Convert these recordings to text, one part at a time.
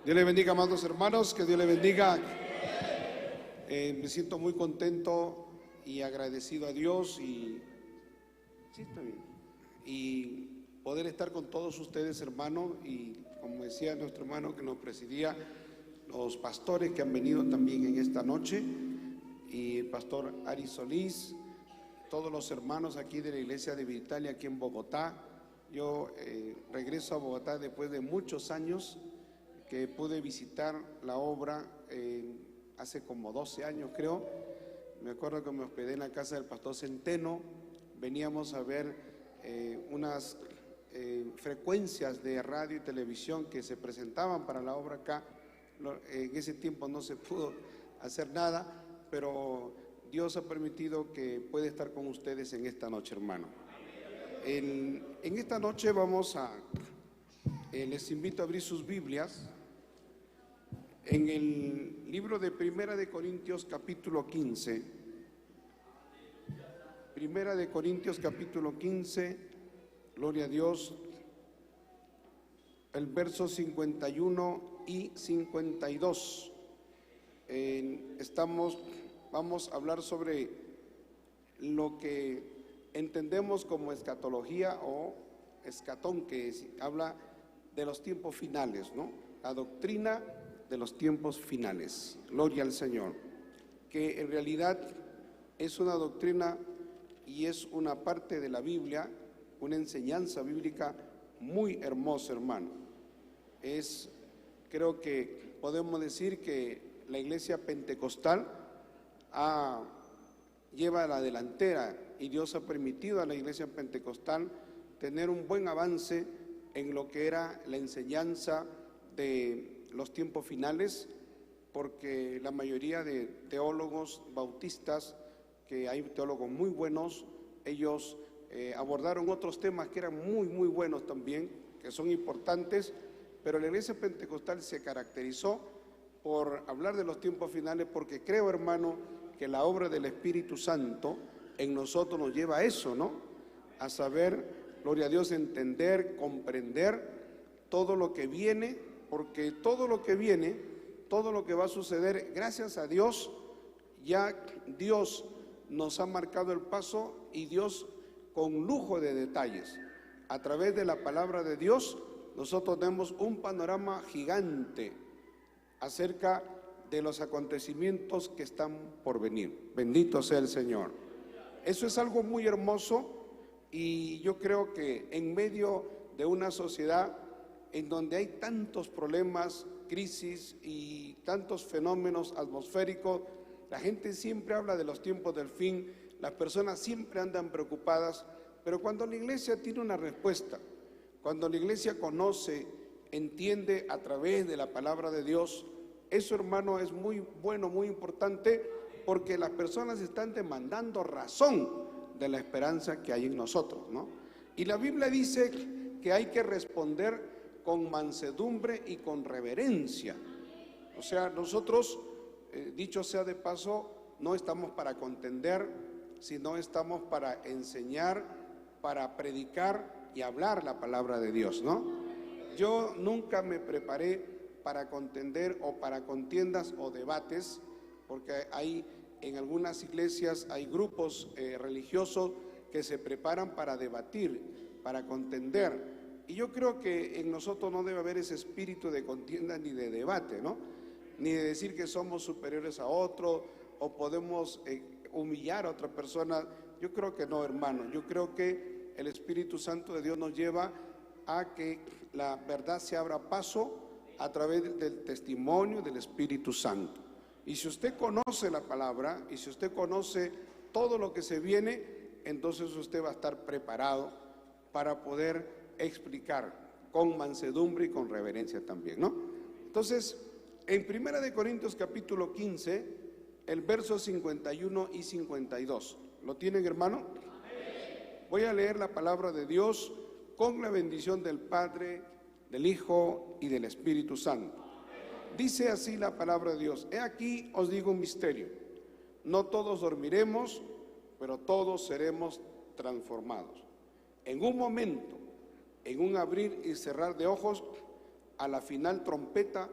Dios le bendiga, amados hermanos, que Dios le bendiga. Me siento muy contento y agradecido a Dios sí, está bien. Y poder estar con todos ustedes, hermanos, y como decía nuestro hermano que nos presidía, los pastores que han venido también en esta noche, y el pastor Ari Solís, todos los hermanos aquí de la iglesia de Vitalia, aquí en Bogotá. Yo regreso a Bogotá después de muchos años que pude visitar la obra hace como 12 años, creo. Me acuerdo que me hospedé en la casa del pastor Centeno. Veníamos a ver unas frecuencias de radio y televisión que se presentaban para la obra acá. En ese tiempo no se pudo hacer nada, pero Dios ha permitido que pueda estar con ustedes en esta noche, hermano. En esta noche les invito a abrir sus Biblias en el libro de Primera de Corintios capítulo 15. Primera de Corintios capítulo 15, gloria a Dios, el verso 51 y 52. Vamos a hablar sobre lo que entendemos como escatología o escatón, que habla de los tiempos finales, ¿no? La doctrina de los tiempos finales. Gloria al Señor. Que en realidad es una doctrina y es una parte de la Biblia, una enseñanza bíblica muy hermosa, hermano. Creo que podemos decir que la iglesia pentecostal lleva la delantera, y Dios ha permitido a la iglesia pentecostal tener un buen avance en lo que era la enseñanza de los tiempos finales, porque la mayoría de teólogos bautistas, que hay teólogos muy buenos, ellos abordaron otros temas que eran muy buenos también, que son importantes, pero la iglesia pentecostal se caracterizó por hablar de los tiempos finales, porque creo, hermano, que la obra del Espíritu Santo en nosotros nos lleva a eso, ¿no? A saber, gloria a Dios, entender, comprender todo lo que viene, porque todo lo que viene, todo lo que va a suceder, gracias a Dios, ya Dios nos ha marcado el paso, y Dios con lujo de detalles, a través de la palabra de Dios, nosotros tenemos un panorama gigante acerca de los acontecimientos que están por venir. Bendito sea el Señor. Eso es algo muy hermoso, y yo creo que en medio de una sociedad en donde hay tantos problemas, crisis y tantos fenómenos atmosféricos, la gente siempre habla de los tiempos del fin, las personas siempre andan preocupadas, pero cuando la iglesia tiene una respuesta, cuando la iglesia conoce, entiende a través de la palabra de Dios, eso, hermano, es muy bueno, muy importante, porque las personas están demandando razón de la esperanza que hay en nosotros, ¿no? Y la Biblia dice que hay que responder con mansedumbre y con reverencia. O sea, nosotros, dicho sea de paso, no estamos para contender, sino estamos para enseñar, para predicar y hablar la palabra de Dios, ¿no? Yo nunca me preparé para contender o para contiendas o debates, porque en algunas iglesias hay grupos religiosos que se preparan para debatir, para contender, y yo creo que en nosotros no debe haber ese espíritu de contienda ni de debate, ¿no? Ni de decir que somos superiores a otro o podemos humillar a otra persona. Yo creo que no, hermano. Yo creo que el Espíritu Santo de Dios nos lleva a que la verdad se abra paso a través del testimonio del Espíritu Santo. Y si usted conoce la palabra, y si usted conoce todo lo que se viene, entonces usted va a estar preparado para poder explicar con mansedumbre y con reverencia también, ¿no? Entonces, en Primera de Corintios capítulo 15, el verso 51 y 52. ¿Lo tienen, hermano? Voy a leer la palabra de Dios con la bendición del Padre, del Hijo y del Espíritu Santo. Dice así la palabra de Dios: he aquí os digo un misterio, no todos dormiremos, pero todos seremos transformados. En un momento, en un abrir y cerrar de ojos, a la final trompeta,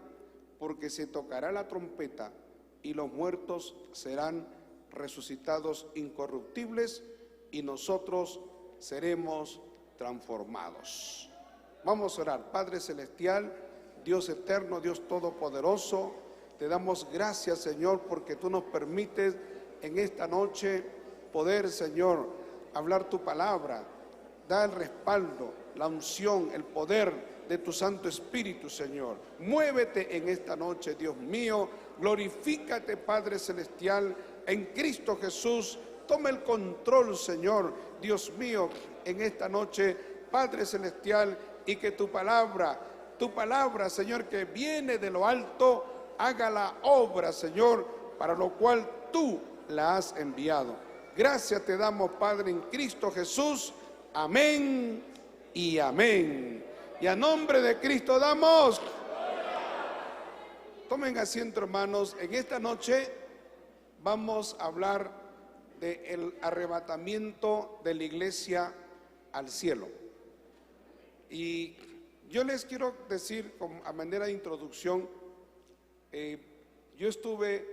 porque se tocará la trompeta y los muertos serán resucitados incorruptibles y nosotros seremos transformados. Vamos a orar. Padre celestial, Dios eterno, Dios todopoderoso, te damos gracias, Señor, porque tú nos permites en esta noche poder, Señor, hablar tu palabra. Da el respaldo, la unción, el poder de tu Santo Espíritu, Señor. Muévete en esta noche, Dios mío. Glorifícate, Padre celestial, en Cristo Jesús. Toma el control, Señor, Dios mío, en esta noche, Padre celestial, y que tu palabra, Señor, que viene de lo alto, haga la obra, Señor, para lo cual tú la has enviado. Gracias te damos, Padre, en Cristo Jesús. Amén y amén. Y a nombre de Cristo damos. Tomen asiento, hermanos. En esta noche vamos a hablar del arrebatamiento de la iglesia al cielo. Y yo les quiero decir, a manera de introducción, yo estuve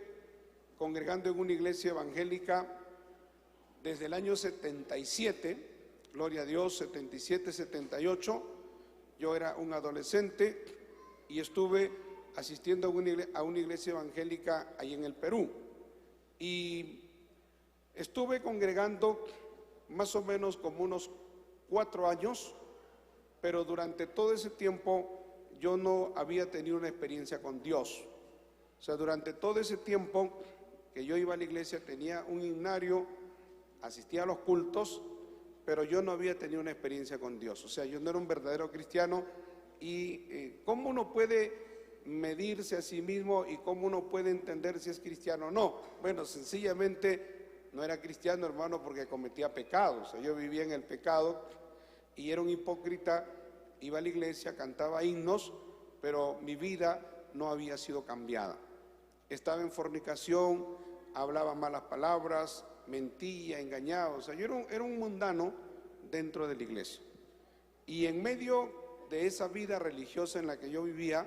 congregando en una iglesia evangélica desde el año 77, gloria a Dios, 77, 78, yo era un adolescente y estuve asistiendo a una iglesia evangélica ahí en el Perú. Y estuve congregando más o menos como unos 4 años, pero durante todo ese tiempo yo no había tenido una experiencia con Dios. O sea, durante todo ese tiempo que yo iba a la iglesia tenía un himnario, asistía a los cultos, pero yo no había tenido una experiencia con Dios. O sea, yo no era un verdadero cristiano. Y ¿cómo uno puede medirse a sí mismo y cómo uno puede entender si es cristiano o no? Bueno, sencillamente no era cristiano, hermano, porque cometía pecados. O sea, yo vivía en el pecado y era un hipócrita. Iba a la iglesia, cantaba himnos, pero mi vida no había sido cambiada. Estaba en fornicación, hablaba malas palabras, mentía, engañaba. O sea, yo era un mundano dentro de la iglesia. Y en medio de esa vida religiosa en la que yo vivía,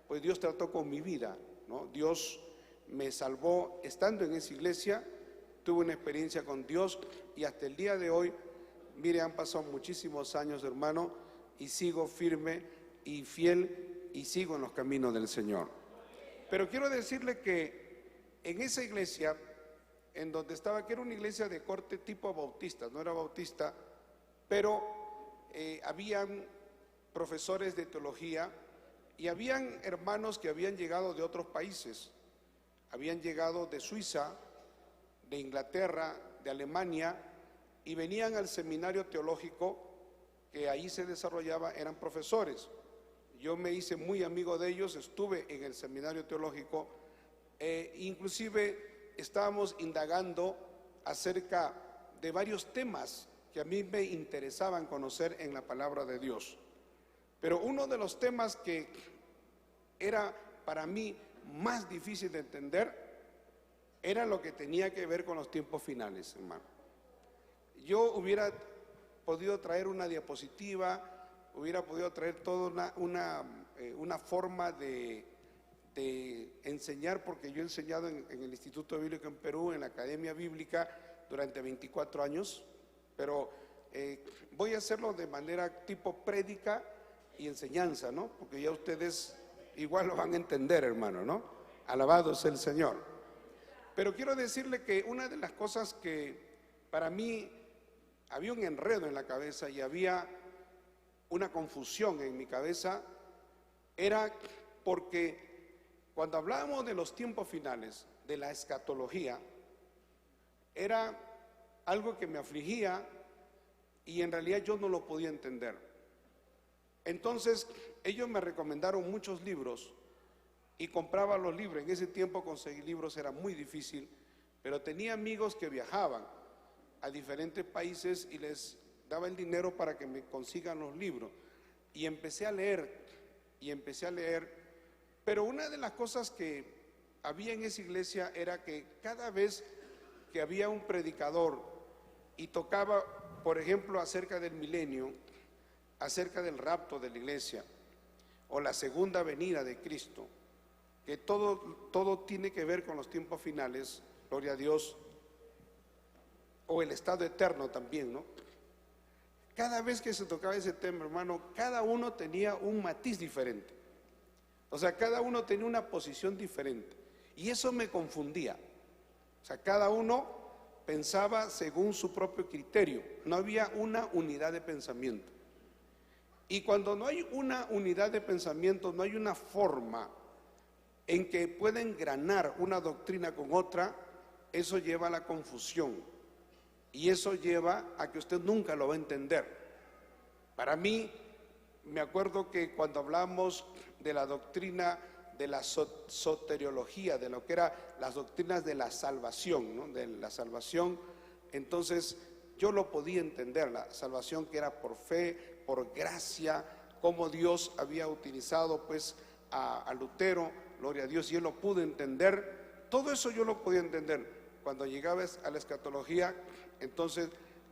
pues Dios trató con mi vida, ¿no? Dios me salvó estando en esa iglesia, tuve una experiencia con Dios y hasta el día de hoy, mire, han pasado muchísimos años, hermano, y sigo firme y fiel y sigo en los caminos del Señor. Pero quiero decirle que en esa iglesia, en donde estaba, que era una iglesia de corte tipo bautista, no era bautista, pero habían profesores de teología y habían hermanos que habían llegado de otros países, habían llegado de Suiza, de Inglaterra, de Alemania, y venían al seminario teológico que ahí se desarrollaba, eran profesores. Yo me hice muy amigo de ellos, estuve en el seminario teológico, inclusive estábamos indagando acerca de varios temas que a mí me interesaban conocer en la palabra de Dios. Pero uno de los temas que era para mí más difícil de entender era lo que tenía que ver con los tiempos finales, hermano. Yo hubiera podido traer una diapositiva, hubiera podido traer toda una forma de enseñar, porque yo he enseñado en el Instituto Bíblico en Perú, en la Academia Bíblica, durante 24 años, pero voy a hacerlo de manera tipo prédica y enseñanza, ¿no? Porque ya ustedes igual lo van a entender, hermano, ¿no? Alabado sea el Señor. Pero quiero decirle que una de las cosas que para mí había un enredo en la cabeza y había una confusión en mi cabeza, era porque cuando hablábamos de los tiempos finales, de la escatología, era algo que me afligía y en realidad yo no lo podía entender. Entonces ellos me recomendaron muchos libros y compraba los libros. En ese tiempo conseguir libros era muy difícil, pero tenía amigos que viajaban a diferentes países y les daba el dinero para que me consigan los libros. Y empecé a leer, pero una de las cosas que había en esa iglesia era que cada vez que había un predicador y tocaba, por ejemplo, acerca del milenio, acerca del rapto de la iglesia o la segunda venida de Cristo, que todo tiene que ver con los tiempos finales, gloria a Dios, o el estado eterno también, ¿no? Cada vez que se tocaba ese tema, hermano, cada uno tenía un matiz diferente. O sea, cada uno tenía una posición diferente. Y eso me confundía. O sea, cada uno pensaba según su propio criterio. No había una unidad de pensamiento. Y cuando no hay una unidad de pensamiento, no hay una forma en que pueda engranar una doctrina con otra, eso lleva a la confusión. Y eso lleva a que usted nunca lo va a entender. Para mí, me acuerdo que cuando hablamos de la doctrina de la soteriología, de lo que eran las doctrinas de la salvación, ¿no? De la salvación, entonces yo lo podía entender, la salvación que era por fe, por gracia, cómo Dios había utilizado pues a Lutero, gloria a Dios, y yo lo pude entender, todo eso yo lo podía entender. Cuando llegaba a la escatología, entonces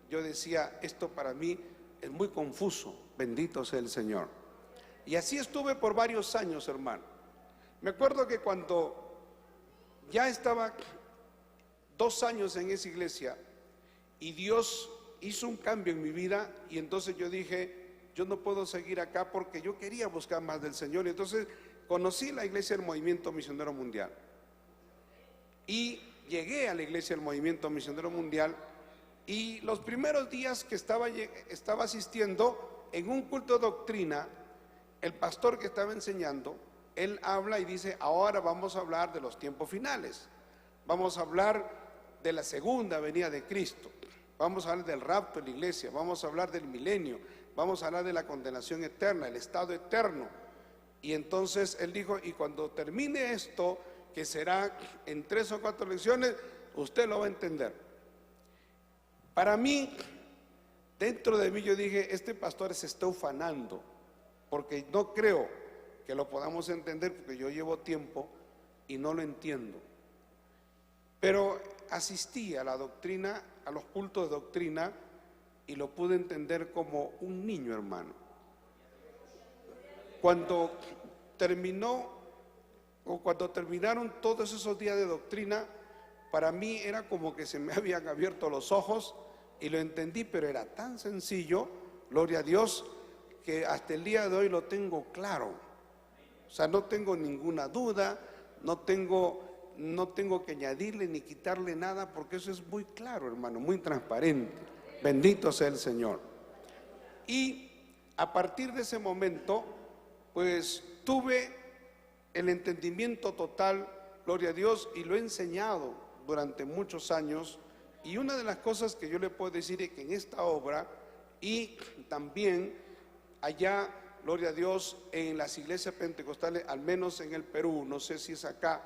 yo decía, esto para mí es muy confuso, bendito sea el Señor. Y así estuve por varios años, hermano. Me acuerdo que cuando ya estaba 2 años en esa iglesia y Dios hizo un cambio en mi vida, y entonces yo dije, yo no puedo seguir acá porque yo quería buscar más del Señor. Y entonces conocí la iglesia del Movimiento Misionero Mundial y llegué a la iglesia del Movimiento Misionero Mundial, y los primeros días que estaba asistiendo en un culto de doctrina, el pastor que estaba enseñando, él habla y dice, ahora vamos a hablar de los tiempos finales, vamos a hablar de la segunda venida de Cristo, vamos a hablar del rapto de la iglesia, vamos a hablar del milenio, vamos a hablar de la condenación eterna, el estado eterno. Y entonces él dijo, y cuando termine esto, que será en 3 o 4 lecciones, usted lo va a entender. Para mí, dentro de mí yo dije, este pastor se está ufanando, porque no creo que lo podamos entender, porque yo llevo tiempo y no lo entiendo. Pero asistí a la doctrina, a los cultos de doctrina, y lo pude entender como un niño, hermano. Cuando terminaron todos esos días de doctrina, para mí era como que se me habían abierto los ojos y lo entendí, pero era tan sencillo, gloria a Dios, que hasta el día de hoy lo tengo claro. O sea, no tengo ninguna duda, no tengo que añadirle ni quitarle nada, porque eso es muy claro, hermano, muy transparente. Bendito sea el Señor. Y a partir de ese momento, pues tuve el entendimiento total, gloria a Dios, y lo he enseñado durante muchos años. Y una de las cosas que yo le puedo decir es que en esta obra, y también allá, gloria a Dios, en las iglesias pentecostales, al menos en el Perú, no sé si es acá,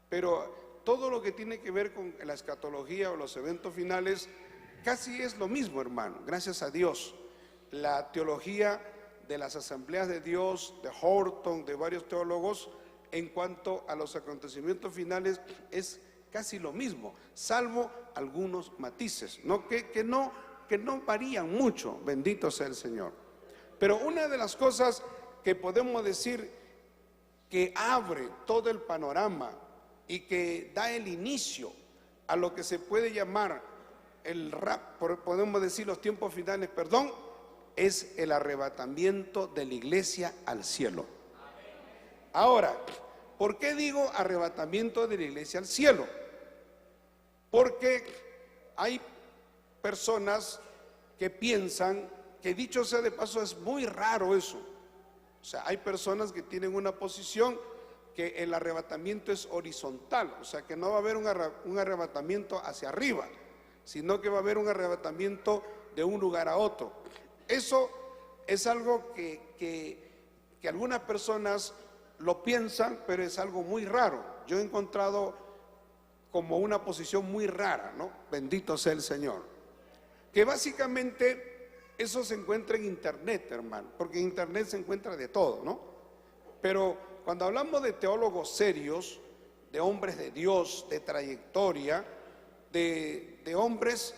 pero todo lo que tiene que ver con la escatología o los eventos finales, casi es lo mismo, hermano, gracias a Dios. La teología de las asambleas de Dios, de Horton, de varios teólogos, en cuanto a los acontecimientos finales, es casi lo mismo, salvo algunos matices, ¿no? Que no varían mucho, bendito sea el Señor. Pero una de las cosas que podemos decir que abre todo el panorama y que da el inicio a lo que se puede llamar podemos decir los tiempos finales, es el arrebatamiento de la iglesia al cielo. Ahora, ¿por qué digo arrebatamiento de la iglesia al cielo? Porque hay personas que piensan que, dicho sea de paso, es muy raro eso. O sea, hay personas que tienen una posición que el arrebatamiento es horizontal, o sea, que no va a haber un arrebatamiento hacia arriba, sino que va a haber un arrebatamiento de un lugar a otro. Eso es algo que algunas personas lo piensan, pero es algo muy raro. Yo he encontrado como una posición muy rara, ¿no? Bendito sea el Señor. Que básicamente eso se encuentra en internet, hermano, porque en internet se encuentra de todo, ¿no? Pero cuando hablamos de teólogos serios, de hombres de Dios, de trayectoria, de hombres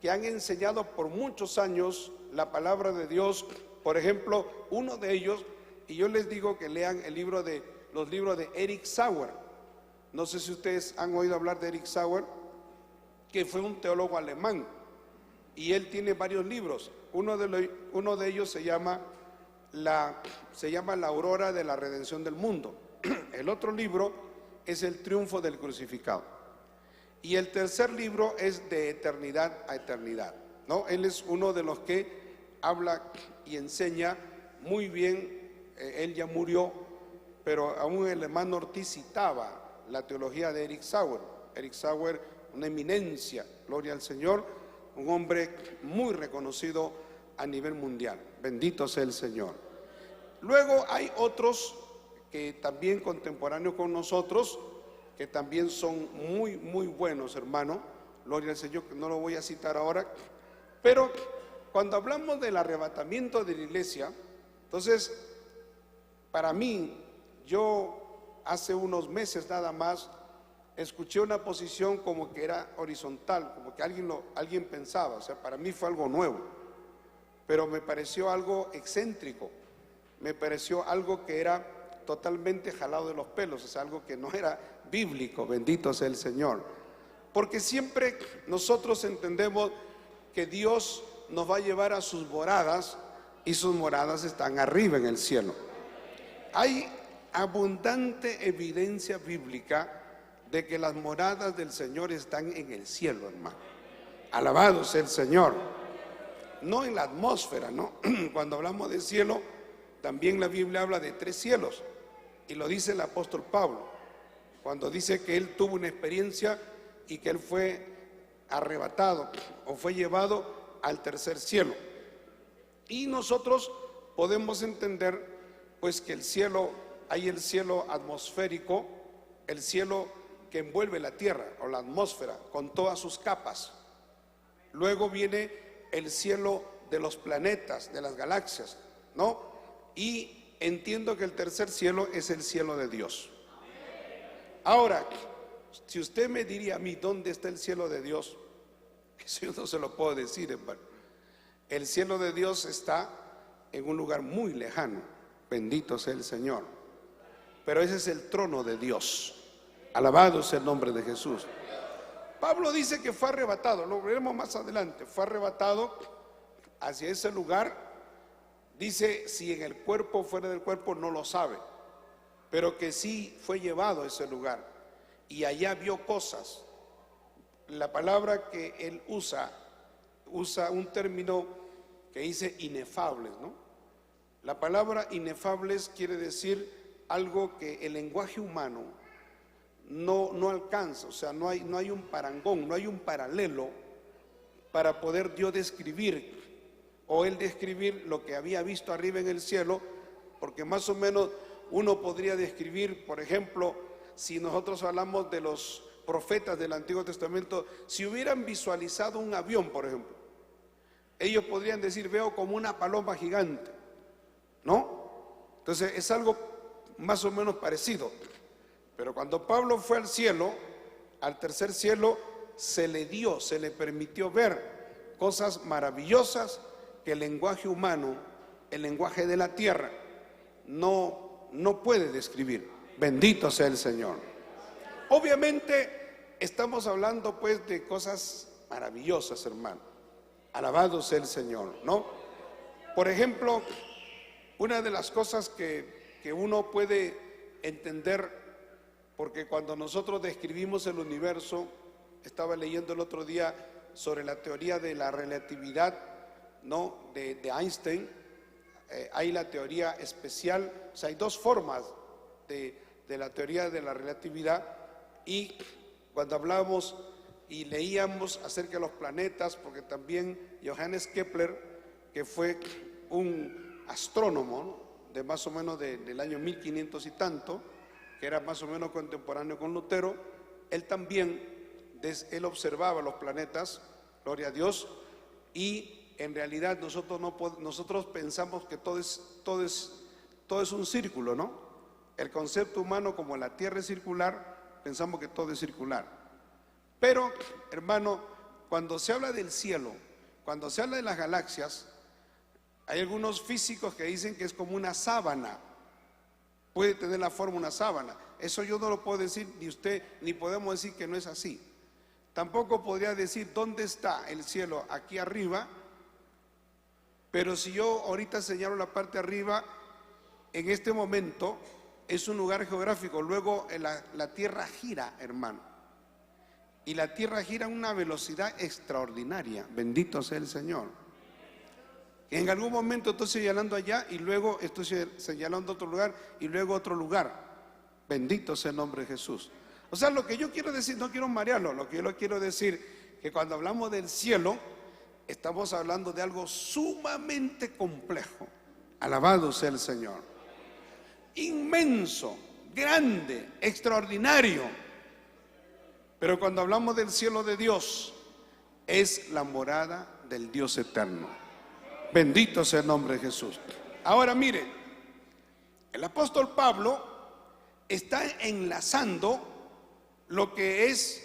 que han enseñado por muchos años la palabra de Dios, por ejemplo, uno de ellos, y yo les digo que lean el libro de los libros de Eric Sauer. No sé si ustedes han oído hablar de Eric Sauer, que fue un teólogo alemán, y él tiene varios libros. Uno de ellos se llama La aurora de la redención del mundo. El otro libro es El triunfo del crucificado. Y el tercer libro es De eternidad a eternidad, ¿no? Él es uno de los que habla y enseña muy bien. Él ya murió, pero aún el hermano Ortiz citaba la teología de Eric Sauer. Eric Sauer, una eminencia, gloria al Señor, un hombre muy reconocido a nivel mundial. Bendito sea el Señor. Luego hay otros que también contemporáneos con nosotros, que también son muy, muy buenos, hermano. Gloria al Señor, que no lo voy a citar ahora. Pero cuando hablamos del arrebatamiento de la iglesia, entonces, para mí, yo hace unos meses nada más escuché una posición como que era horizontal, como que alguien pensaba, o sea, para mí fue algo nuevo, pero me pareció algo excéntrico, me pareció algo que era totalmente jalado de los pelos, o sea, algo que no era bíblico, bendito sea el Señor, porque siempre nosotros entendemos que Dios nos va a llevar a sus moradas, y sus moradas están arriba en el cielo. Hay abundante evidencia bíblica de que las moradas del Señor están en el cielo, hermano. Alabado sea el Señor. No en la atmósfera, ¿no? Cuando hablamos de cielo, también la Biblia habla de 3 cielos, y lo dice el apóstol Pablo, cuando dice que él tuvo una experiencia y que él fue arrebatado o fue llevado al 3er cielo. Y nosotros podemos entender pues que el cielo, hay el cielo atmosférico, el cielo que envuelve la tierra o la atmósfera con todas sus capas. Luego viene el cielo de los planetas, de las galaxias, ¿no? Y entiendo que el 3er cielo es el cielo de Dios. Ahora, si usted me diría a mí dónde está el cielo de Dios, eso yo no se lo puedo decir, hermano. El cielo de Dios está en un lugar muy lejano, bendito sea el Señor, pero ese es el trono de Dios. Alabado sea el nombre de Jesús. Pablo dice que fue arrebatado, lo veremos más adelante, fue arrebatado hacia ese lugar. Dice, si en el cuerpo o fuera del cuerpo no lo sabe, pero que sí fue llevado a ese lugar y allá vio cosas. La palabra que él usa un término que dice inefables, ¿no? La palabra inefables quiere decir algo que el lenguaje humano no alcanza, o sea, no hay un parangón, no hay un paralelo para poder Dios describir o él describir lo que había visto arriba en el cielo, porque más o menos uno podría describir, por ejemplo, si nosotros hablamos de los profetas del Antiguo Testamento, si hubieran visualizado un avión, por ejemplo, ellos podrían decir, veo como una paloma gigante, ¿no? Entonces es algo más o menos parecido. Pero cuando Pablo fue al cielo, al 3er cielo, se le permitió ver cosas maravillosas que el lenguaje humano, el lenguaje de la tierra, no puede describir. Bendito sea el Señor. Obviamente estamos hablando pues de cosas maravillosas, hermano. Alabado sea el Señor, ¿no? Por ejemplo, una de las cosas que uno puede entender, porque cuando nosotros describimos el universo, estaba leyendo el otro día sobre la teoría de la relatividad, ¿no? de Einstein. Hay la teoría especial, o sea, hay 2 formas de la teoría de la relatividad, y cuando hablamos y leíamos acerca de los planetas, porque también Johannes Kepler, que fue un astrónomo, ¿no? de más o menos del año 1500 y tanto, que era más o menos contemporáneo con Lutero, él también, él observaba los planetas, gloria a Dios, y en realidad nosotros pensamos que todo es un círculo, ¿no? El concepto humano, como la Tierra es circular, pensamos que todo es circular. Pero, hermano, cuando se habla del cielo, cuando se habla de las galaxias, hay algunos físicos que dicen que es como una sábana, puede tener la forma de una sábana. Eso yo no lo puedo decir, ni usted, ni podemos decir que no es así. Tampoco podría decir dónde está el cielo, aquí arriba, pero si yo ahorita señalo la parte de arriba, en este momento es un lugar geográfico. Luego la tierra gira, hermano, y la tierra gira a una velocidad extraordinaria. Bendito sea el Señor. En algún momento estoy señalando allá y luego estoy señalando otro lugar y luego otro lugar. Bendito sea el nombre de Jesús. O sea, lo que yo quiero decir, no quiero marearlo, lo que yo quiero decir, que cuando hablamos del cielo, estamos hablando de algo sumamente complejo. Alabado sea el Señor. Inmenso, grande, extraordinario. Pero cuando hablamos del cielo de Dios, es la morada del Dios eterno. Bendito sea el nombre de Jesús. Ahora mire, el apóstol Pablo está enlazando lo que es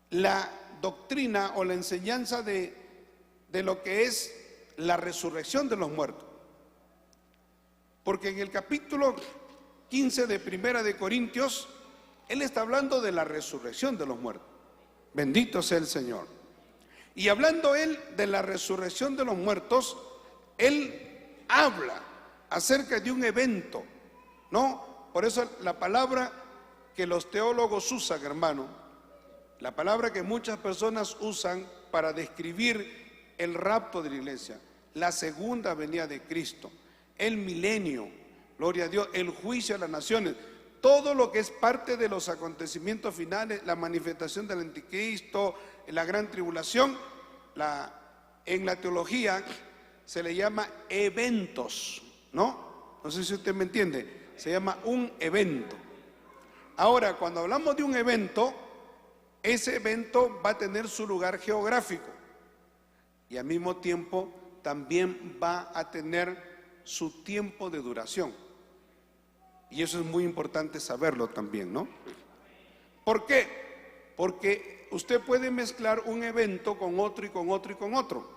la doctrina o la enseñanza de lo que es la resurrección de los muertos. Porque en el capítulo 15 de Primera de Corintios, él está hablando de la resurrección de los muertos. Bendito sea el Señor. Y hablando él de la resurrección de los muertos, él habla acerca de un evento, ¿no? Por eso la palabra que los teólogos usan, hermano, la palabra que muchas personas usan para describir el rapto de la iglesia, la segunda venida de Cristo, el milenio, gloria a Dios, el juicio a las naciones, todo lo que es parte de los acontecimientos finales, la manifestación del anticristo, la gran tribulación, en la teología se le llama eventos, ¿no? No sé si usted me entiende, se llama un evento. Ahora, cuando hablamos de un evento, ese evento va a tener su lugar geográfico y al mismo tiempo también va a tener su tiempo de duración. Y eso es muy importante saberlo también, ¿no? ¿Por qué? Porque usted puede mezclar un evento con otro y con otro y con otro.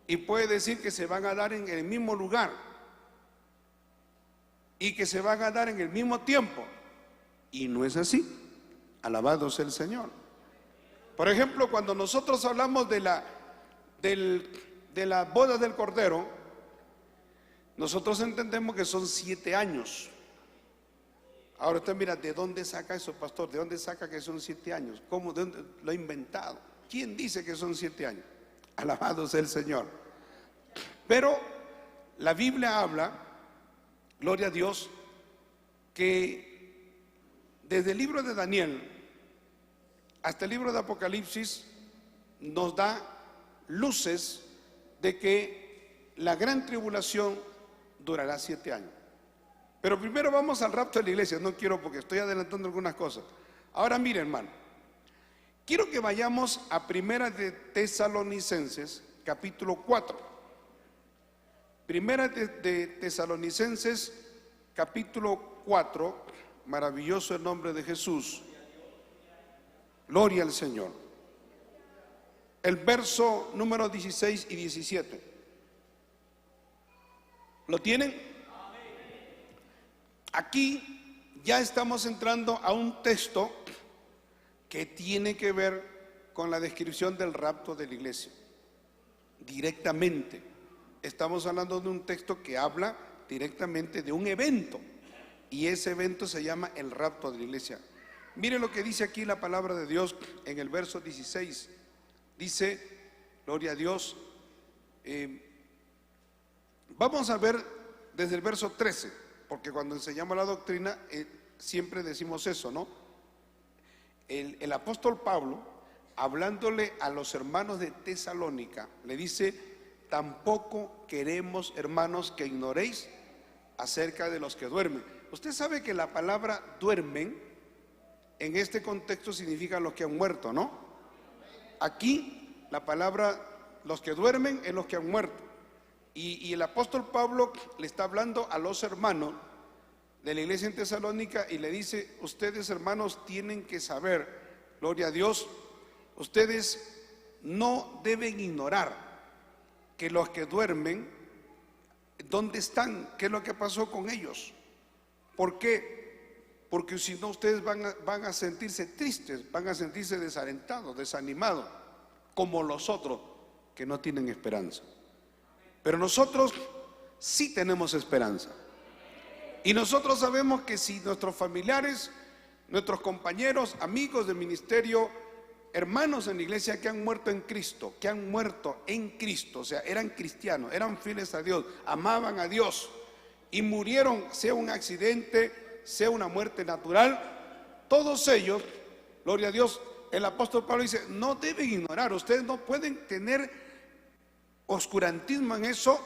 Y puede decir que se van a dar en el mismo lugar y que se van a dar en el mismo tiempo. Y no es así. Alabado sea el Señor. Por ejemplo, cuando nosotros hablamos de las bodas del Cordero, nosotros entendemos que son 7 años. Ahora usted mira, ¿de dónde saca eso, pastor? ¿De dónde saca que son 7 años? ¿Cómo? ¿De dónde lo ha inventado? ¿Quién dice que son 7 años? Alabado sea el Señor. Pero la Biblia habla, gloria a Dios, que desde el libro de Daniel hasta el libro de Apocalipsis nos da luces de que la gran tribulación durará 7 años. Pero primero vamos al rapto de la iglesia. No quiero, porque estoy adelantando algunas cosas. Ahora mire, hermano, quiero que vayamos a Primera de Tesalonicenses capítulo 4. Primera de Tesalonicenses capítulo 4. Maravilloso el nombre de Jesús. Gloria al Señor. El verso número 16 y 17. ¿Lo tienen? Aquí ya estamos entrando a un texto que tiene que ver con la descripción del rapto de la iglesia. Directamente. Estamos hablando de un texto que habla directamente de un evento. Y ese evento se llama el rapto de la iglesia. Mire lo que dice aquí la palabra de Dios en el verso 16. Dice, gloria a Dios. Vamos a ver desde el verso 13. Porque cuando enseñamos la doctrina siempre decimos eso, ¿no? El apóstol Pablo, hablándole a los hermanos de Tesalónica, le dice: tampoco queremos, hermanos, que ignoréis acerca de los que duermen. Usted sabe que la palabra duermen en este contexto significa los que han muerto, ¿no? Aquí la palabra los que duermen es los que han muerto. Y el apóstol Pablo le está hablando a los hermanos de la iglesia en Tesalónica y le dice: ustedes, hermanos, tienen que saber, gloria a Dios, ustedes no deben ignorar que los que duermen ¿Dónde están? ¿Qué es lo que pasó con ellos? ¿Por qué? Porque si no, ustedes van a sentirse tristes, van a sentirse desalentados, desanimados, como los otros que no tienen esperanza. Pero nosotros sí tenemos esperanza. Y nosotros sabemos que si nuestros familiares, nuestros compañeros, amigos del ministerio, hermanos en la iglesia que han muerto en Cristo, o sea, eran cristianos, eran fieles a Dios, amaban a Dios y murieron, sea un accidente, sea una muerte natural, todos ellos, gloria a Dios, el apóstol Pablo dice, no deben ignorar, ustedes no pueden tener oscurantismo en eso,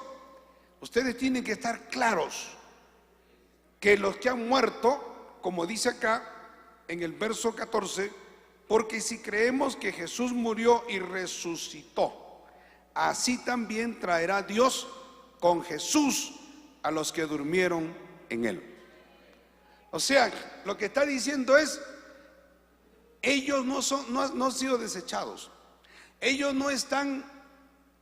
ustedes tienen que estar claros que los que han muerto, como dice acá en el verso 14, porque si creemos que Jesús murió y resucitó, así también traerá Dios con Jesús a los que durmieron en él. O sea, lo que está diciendo es, ellos no han sido desechados, ellos no están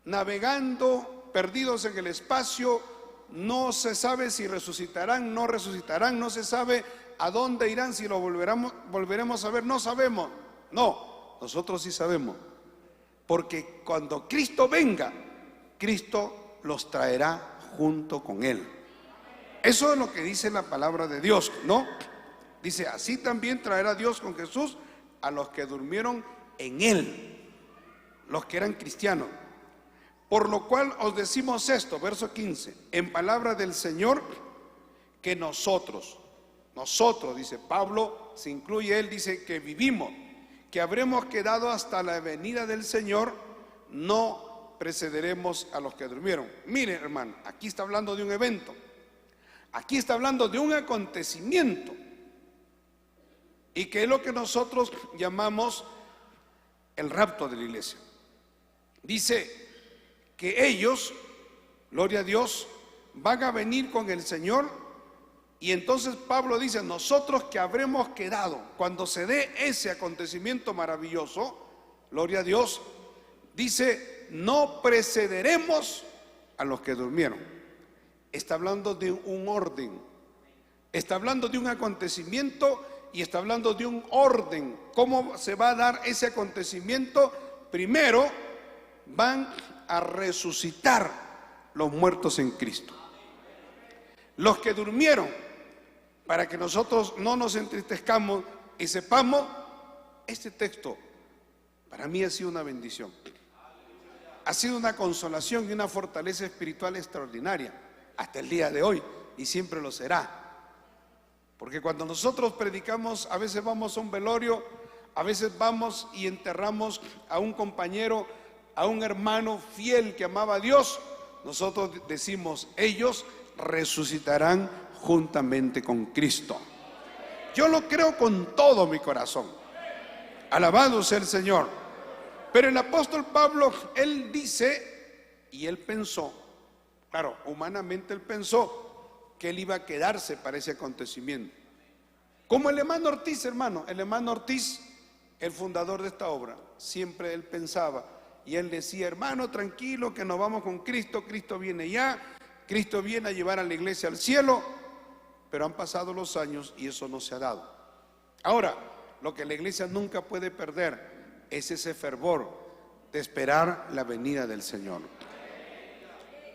navegando perdidos en el espacio, no se sabe si resucitarán, no resucitarán, no se sabe a dónde irán, si lo volveremos a ver, no sabemos. No, nosotros sí sabemos, porque cuando Cristo venga, Cristo los traerá junto con Él. Eso es lo que dice la palabra de Dios, ¿no? Dice, así también traerá Dios con Jesús a los que durmieron en Él, los que eran cristianos. Por lo cual os decimos esto, verso 15, en palabra del Señor, que nosotros, dice Pablo, se incluye él, dice que vivimos, que habremos quedado hasta la venida del Señor, no precederemos a los que durmieron. Mire, hermano, aquí está hablando de un evento, aquí está hablando de un acontecimiento, y que es lo que nosotros llamamos el rapto de la iglesia. Dice que ellos, gloria a Dios, van a venir con el Señor. Y entonces Pablo dice, nosotros que habremos quedado, cuando se dé ese acontecimiento maravilloso, gloria a Dios, dice, no precederemos a los que durmieron. Está hablando de un orden, está hablando de un acontecimiento y está hablando de un orden. ¿Cómo se va a dar ese acontecimiento? Primero, van a resucitar los muertos en Cristo. Los que durmieron, para que nosotros no nos entristezcamos y sepamos, este texto para mí ha sido una bendición, ha sido una consolación y una fortaleza espiritual extraordinaria hasta el día de hoy, y siempre lo será. Porque cuando nosotros predicamos, a veces vamos a un velorio, a veces vamos y enterramos a un compañero, a un hermano fiel que amaba a Dios, nosotros decimos, ellos resucitarán juntamente con Cristo. Yo lo creo con todo mi corazón. Alabado sea el Señor. Pero el apóstol Pablo, él dice, y él pensó, claro, humanamente él pensó que él iba a quedarse para ese acontecimiento. Como el hermano Ortiz, hermano, el hermano Ortiz, el fundador de esta obra, siempre él pensaba, y él decía, hermano, tranquilo que nos vamos con Cristo, Cristo viene ya, Cristo viene a llevar a la iglesia al cielo. Pero han pasado los años y eso no se ha dado. Ahora, lo que la iglesia nunca puede perder es ese fervor de esperar la venida del Señor.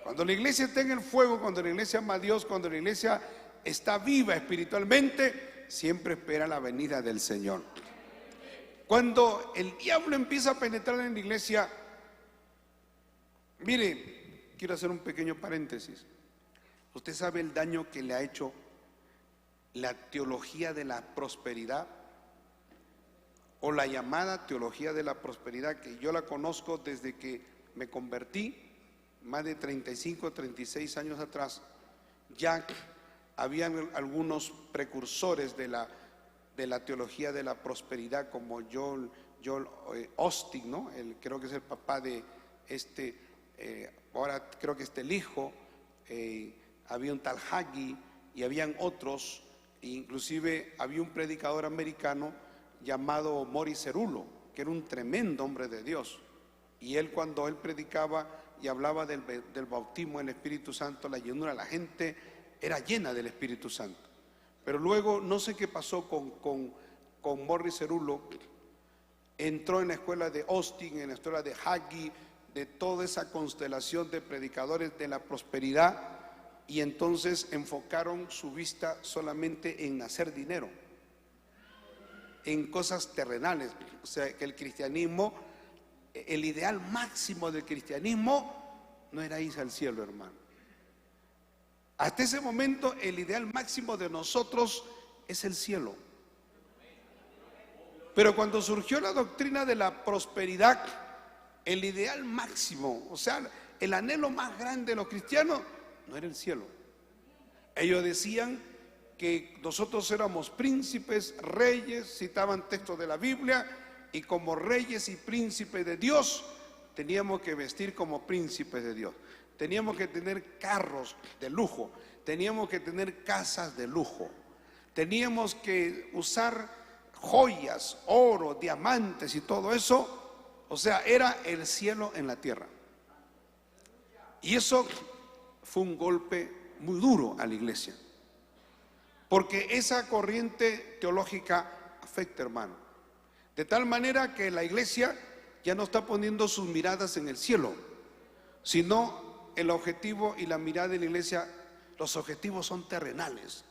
Cuando la iglesia está en el fuego, cuando la iglesia ama a Dios, cuando la iglesia está viva espiritualmente, siempre espera la venida del Señor. Cuando el diablo empieza a penetrar en la iglesia, mire, quiero hacer un pequeño paréntesis. ¿Usted sabe el daño que le ha hecho la teología de la prosperidad, o la llamada teología de la prosperidad, que yo la conozco desde que me convertí, más de 35, 36 años atrás? Ya habían algunos precursores de la teología de la prosperidad, como Joel Osteen, ¿no? Creo que es el papá de ahora creo que el hijo, había un tal Hagee y habían otros. Inclusive había un predicador americano llamado Morris Cerullo, que era un tremendo hombre de Dios, y él, cuando él predicaba, y hablaba del bautismo en el Espíritu Santo, la llenura, la gente era llena del Espíritu Santo. Pero luego no sé qué pasó con Morris Cerullo. Entró en la escuela de Austin, en la escuela de Hagee, de toda esa constelación de predicadores de la prosperidad, y entonces enfocaron su vista solamente en hacer dinero, en cosas terrenales. O sea, que el cristianismo, el ideal máximo del cristianismo no era irse al cielo, hermano. Hasta ese momento el ideal máximo de nosotros es el cielo. Pero cuando surgió la doctrina de la prosperidad, el ideal máximo, o sea, el anhelo más grande de los cristianos no era el cielo. Ellos decían que nosotros éramos príncipes, reyes, citaban textos de la Biblia, y como reyes y príncipes de Dios teníamos que vestir como príncipes de Dios, teníamos que tener carros de lujo, teníamos que tener casas de lujo, teníamos que usar joyas, oro, diamantes y todo eso. O sea, era el cielo en la tierra. Y eso fue un golpe muy duro a la iglesia, porque esa corriente teológica afecta, hermano, de tal manera que la iglesia ya no está poniendo sus miradas en el cielo, sino el objetivo y la mirada de la iglesia, los objetivos son terrenales,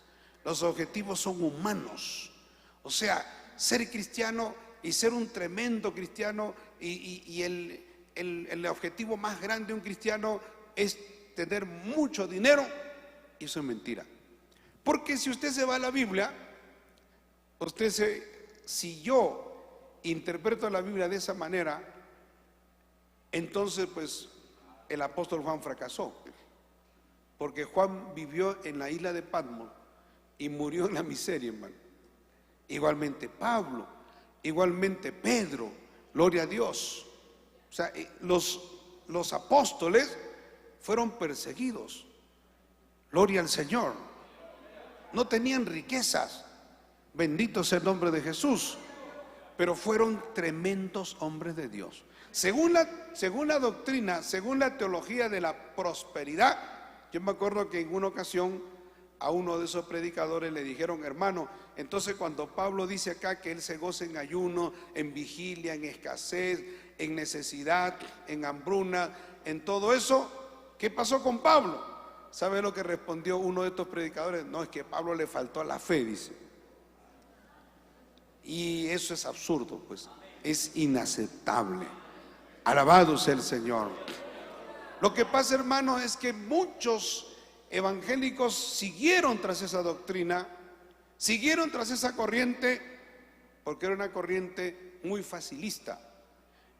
los objetivos son humanos. O sea, ser cristiano y ser un tremendo cristiano, y el objetivo más grande de un cristiano es tener mucho dinero. Y eso es mentira. Porque si usted se va a la Biblia, si yo interpreto la Biblia de esa manera, entonces pues el apóstol Juan fracasó, porque Juan vivió en la isla de Patmos y murió en la miseria, hermano. Igualmente Pablo, igualmente Pedro, gloria a Dios. O sea, los apóstoles fueron perseguidos, gloria al Señor. No tenían riquezas, bendito sea el nombre de Jesús, pero fueron tremendos hombres de Dios. Según la doctrina, según la teología de la prosperidad, yo me acuerdo que en una ocasión a uno de esos predicadores le dijeron: hermano, entonces cuando Pablo dice acá que él se goza en ayuno, en vigilia, en escasez, en necesidad, en hambruna, en todo eso, ¿qué pasó con Pablo? ¿Sabe lo que respondió uno de estos predicadores? No, es que a Pablo le faltó la fe, dice. Y eso es absurdo, pues, es inaceptable. Alabado sea el Señor. Lo que pasa, hermano, es que muchos evangélicos siguieron tras esa doctrina, siguieron tras esa corriente, porque era una corriente muy facilista.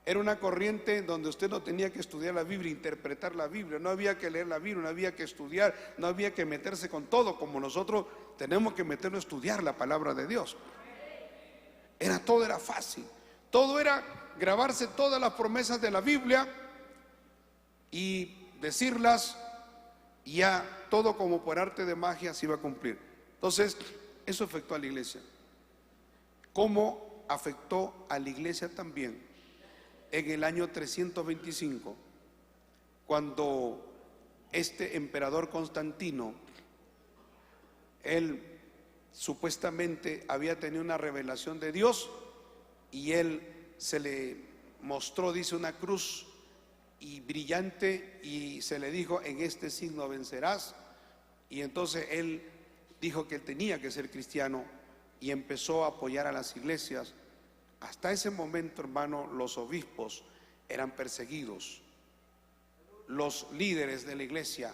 Era una corriente donde usted no tenía que estudiar la Biblia, interpretar la Biblia, no había que leer la Biblia, no había que estudiar, no había que meterse con todo, como nosotros tenemos que meternos a estudiar la palabra de Dios. Todo era fácil, todo era grabarse todas las promesas de la Biblia y decirlas, y ya todo como por arte de magia se iba a cumplir. Entonces, eso afectó a la iglesia. ¿Cómo afectó a la iglesia también en el año 325, cuando este emperador Constantino, él supuestamente había tenido una revelación de Dios, y él se le mostró, dice, una cruz y brillante, y se le dijo: en este signo vencerás. Y entonces él dijo que tenía que ser cristiano y empezó a apoyar a las iglesias. Hasta ese momento, hermano, los obispos eran perseguidos, los líderes de la iglesia,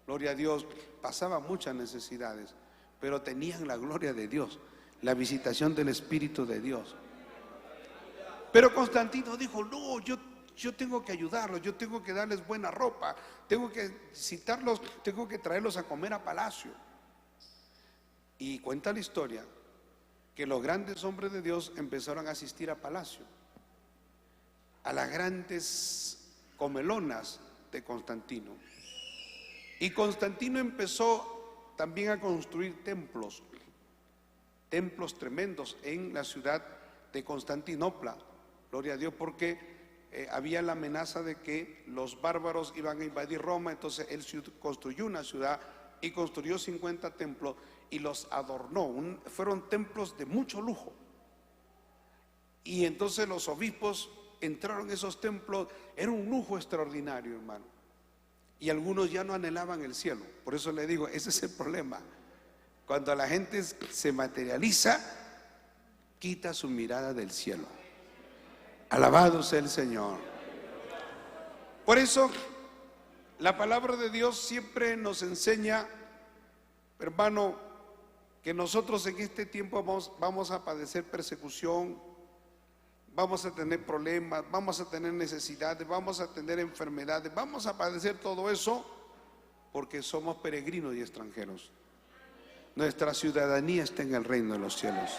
gloria a Dios, pasaban muchas necesidades, pero tenían la gloria de Dios, la visitación del Espíritu de Dios. Pero Constantino dijo: no, yo tengo que ayudarlos, yo tengo que darles buena ropa, tengo que citarlos, tengo que traerlos a comer a palacio. Y cuenta la historia que los grandes hombres de Dios empezaron a asistir a palacio, a las grandes comelonas de Constantino. Y Constantino empezó también a construir templos tremendos en la ciudad de Constantinopla, gloria a Dios, porque había la amenaza de que los bárbaros iban a invadir Roma. Entonces él construyó una ciudad y construyó 50 templos y los adornó. Fueron templos de mucho lujo. Y entonces los obispos entraron en esos templos, era un lujo extraordinario, hermano. Y algunos ya no anhelaban el cielo. Por eso le digo, ese es el problema. Cuando la gente se materializa, quita su mirada del cielo. Alabado sea el Señor. Por eso la palabra de Dios siempre nos enseña, hermano, que nosotros en este tiempo vamos a padecer persecución, vamos a tener problemas, vamos a tener necesidades, vamos a tener enfermedades, vamos a padecer todo eso porque somos peregrinos y extranjeros. Nuestra ciudadanía está en el reino de los cielos.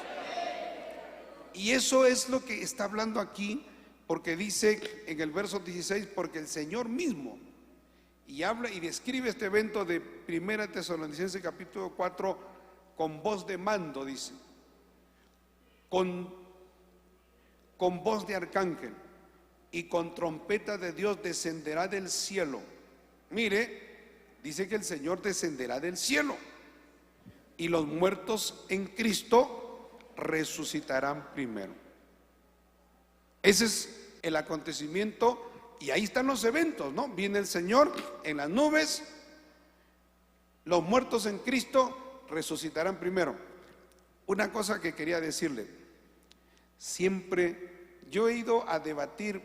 Y eso es lo que está hablando aquí, porque dice en el verso 16, porque el Señor mismo, y habla y describe este evento de 1 Tesalonicenses capítulo 4 con voz de mando, dice, con voz de arcángel y con trompeta de Dios descenderá del cielo. Mire, dice que el Señor descenderá del cielo y los muertos en Cristo resucitarán primero. Ese es el acontecimiento y ahí están los eventos, ¿no? Viene el Señor en las nubes, los muertos en Cristo resucitarán primero. Una cosa que quería decirle, siempre yo he ido a debatir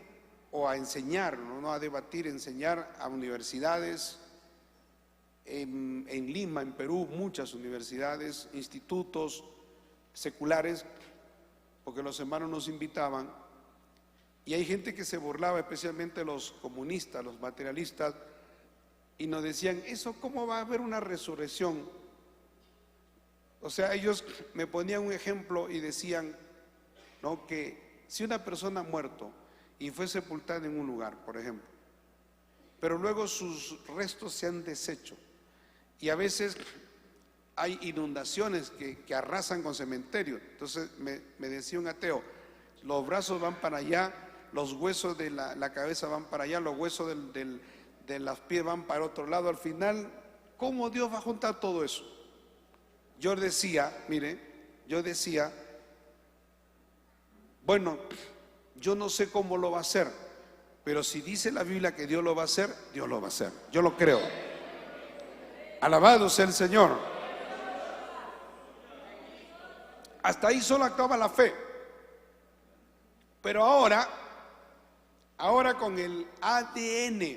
o a enseñar, no a debatir, enseñar a universidades, en Lima, en Perú, muchas universidades, institutos seculares, porque los hermanos nos invitaban, y hay gente que se burlaba, especialmente los comunistas, los materialistas, y nos decían, ¿eso cómo va a haber una resurrección? O sea, ellos me ponían un ejemplo y decían, ¿no?, que si una persona ha muerto y fue sepultada en un lugar, por ejemplo, pero luego sus restos se han deshecho, y a veces hay inundaciones que arrasan con cementerios. Entonces me decía un ateo, los brazos van para allá, los huesos de la cabeza van para allá, los huesos de los pies van para otro lado. Al final, ¿cómo Dios va a juntar todo eso? Yo decía, mire, bueno, yo no sé cómo lo va a hacer, pero si dice la Biblia que Dios lo va a hacer, Dios lo va a hacer. Yo lo creo. Alabado sea el Señor. Hasta ahí solo actuaba la fe. Pero ahora con el ADN,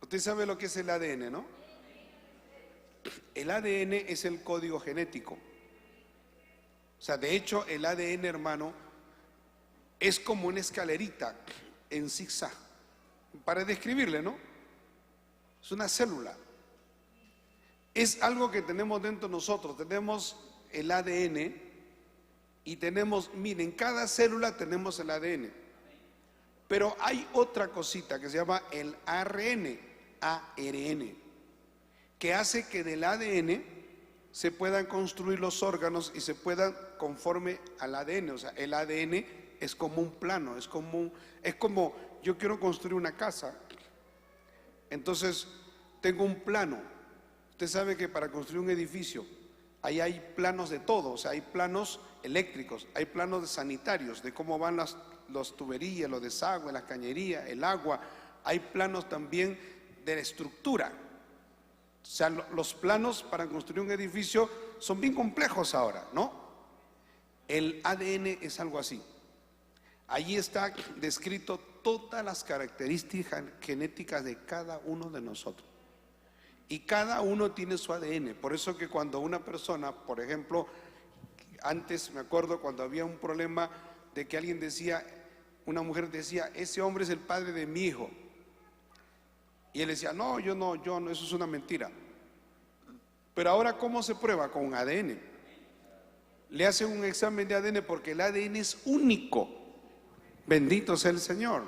usted sabe lo que es el ADN, ¿no? El ADN es el código genético. O sea, de hecho, el ADN, hermano, es como una escalerita en zigzag, para describirle, ¿no? Es una célula. Es algo que tenemos dentro de nosotros. Tenemos el ADN y tenemos, miren, en cada célula tenemos el ADN. Pero hay otra cosita que se llama el ARN, que hace que del ADN se puedan construir los órganos y se puedan conforme al ADN. O sea, el ADN es como un plano, es como yo quiero construir una casa. Entonces, tengo un plano. Usted sabe que para construir un edificio, ahí hay planos de todo, o sea, hay planos eléctricos, hay planos sanitarios, de cómo van las tuberías, los desagües, las cañerías, el agua, hay planos también de la estructura. O sea, los planos para construir un edificio son bien complejos ahora, ¿no? El ADN es algo así. Allí está descrito todas las características genéticas de cada uno de nosotros. Y cada uno tiene su ADN. Por eso que cuando una persona, por ejemplo, antes me acuerdo cuando había un problema de que alguien decía, una mujer decía, ese hombre es el padre de mi hijo. Y él decía, no, yo no, eso es una mentira. Pero ahora, ¿cómo se prueba? Con ADN. Le hacen un examen de ADN porque el ADN es único. Bendito sea el Señor.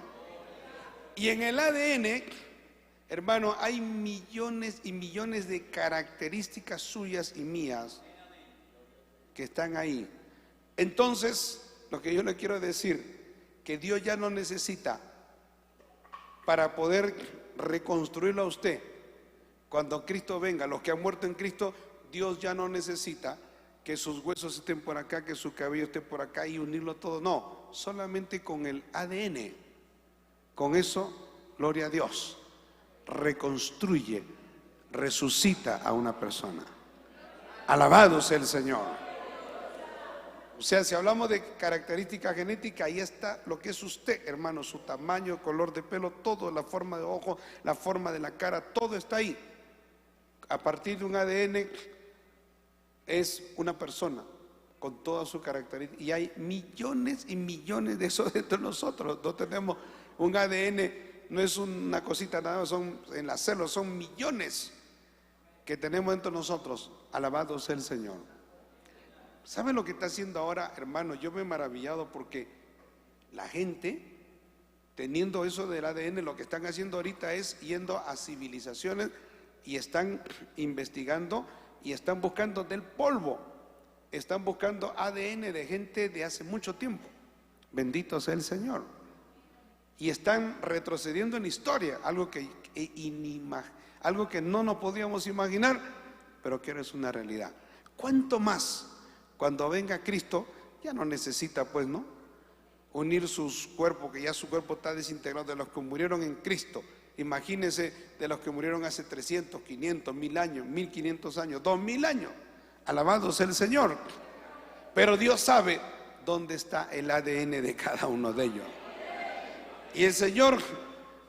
Y en el ADN, hermano, hay millones y millones de características suyas y mías que están ahí. Entonces, lo que yo le quiero decir, que Dios ya no necesita para poder reconstruirlo a usted. Cuando Cristo venga, los que han muerto en Cristo, Dios ya no necesita que sus huesos estén por acá, que su cabello esté por acá y unirlo todo. No, solamente con el ADN. Con eso, gloria a Dios, reconstruye, resucita a una persona. Alabado sea el Señor. O sea, si hablamos de característica genética, ahí está lo que es usted, hermano, su tamaño, color de pelo, todo, la forma de ojo, la forma de la cara, todo está ahí. A partir de un ADN es una persona con toda su característica. Y hay millones y millones de esos dentro de nosotros. No tenemos un ADN, no es una cosita nada, son en las células, son millones que tenemos dentro de nosotros. Alabado sea el Señor. ¿Sabe lo que está haciendo ahora, hermano? Yo me he maravillado porque la gente, teniendo eso del ADN, lo que están haciendo ahorita es yendo a civilizaciones y están investigando y están buscando del polvo, están buscando ADN de gente de hace mucho tiempo. Bendito sea el Señor. Y están retrocediendo en historia, algo que no nos podíamos imaginar, pero que ahora es una realidad. ¿Cuánto más? Cuando venga Cristo, ya no necesita, pues, ¿no?, unir sus cuerpos, que ya su cuerpo está desintegrado. De los que murieron en Cristo, imagínense, de los que murieron hace 300, 500, 1000 años, 1500 años, 2000 años. Alabado sea el Señor. Pero Dios sabe dónde está el ADN de cada uno de ellos. Y el Señor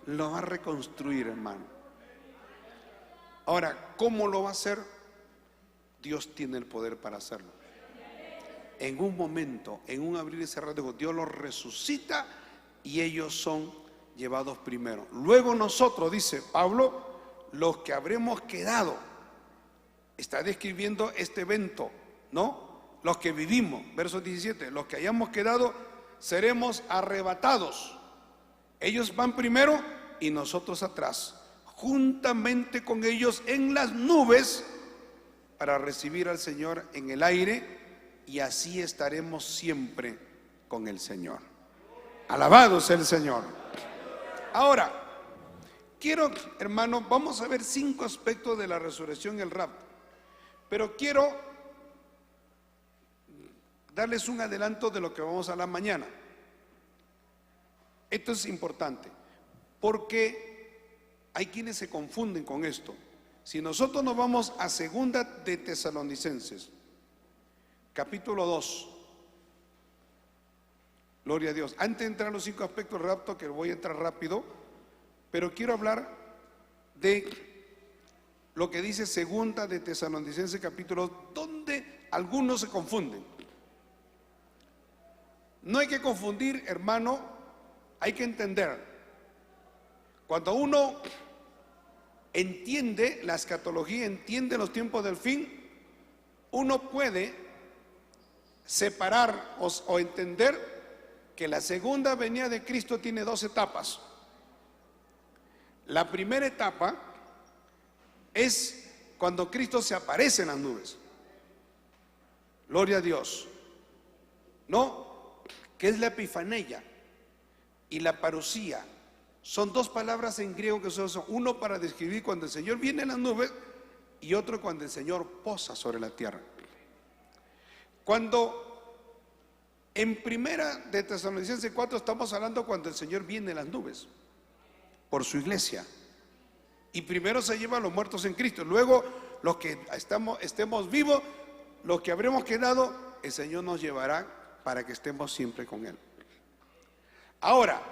lo va a reconstruir, hermano. Ahora, ¿cómo lo va a hacer? Dios tiene el poder para hacerlo. En un momento, en un abrir y cerrar de ojos, Dios los resucita y ellos son llevados primero. Luego nosotros, dice Pablo, los que habremos quedado, está describiendo este evento, ¿no? Los que vivimos, verso 17, los que hayamos quedado seremos arrebatados. Ellos van primero y nosotros atrás, juntamente con ellos en las nubes, para recibir al Señor en el aire. Y así estaremos siempre con el Señor. Alabado sea el Señor. Ahora, quiero, hermano, vamos a ver 5 aspectos de la resurrección y el rapto. Pero quiero darles un adelanto de lo que vamos a hablar mañana. Esto es importante, porque hay quienes se confunden con esto. Si nosotros nos vamos a 2 de Tesalonicenses, capítulo 2, gloria a Dios. Antes de entrar a los 5 aspectos del rapto, que voy a entrar rápido, pero quiero hablar de lo que dice 2 de Tesalonicenses capítulo 2, donde algunos se confunden. No hay que confundir, hermano, hay que entender. Cuando uno entiende la escatología, entiende los tiempos del fin, uno puede separar o entender que la segunda venida de Cristo tiene 2 etapas. La primera etapa es cuando Cristo se aparece en las nubes. Gloria a Dios. ¿No? Que es la epifanía y la parusía. Son 2 palabras en griego que son uno para describir cuando el Señor viene en las nubes y otro cuando el Señor posa sobre la tierra. Cuando en 1 de Tesalonicenses 4 estamos hablando cuando el Señor viene en las nubes por su iglesia, y primero se lleva a los muertos en Cristo, luego los que estemos vivos, los que habremos quedado, el Señor nos llevará para que estemos siempre con Él. Ahora,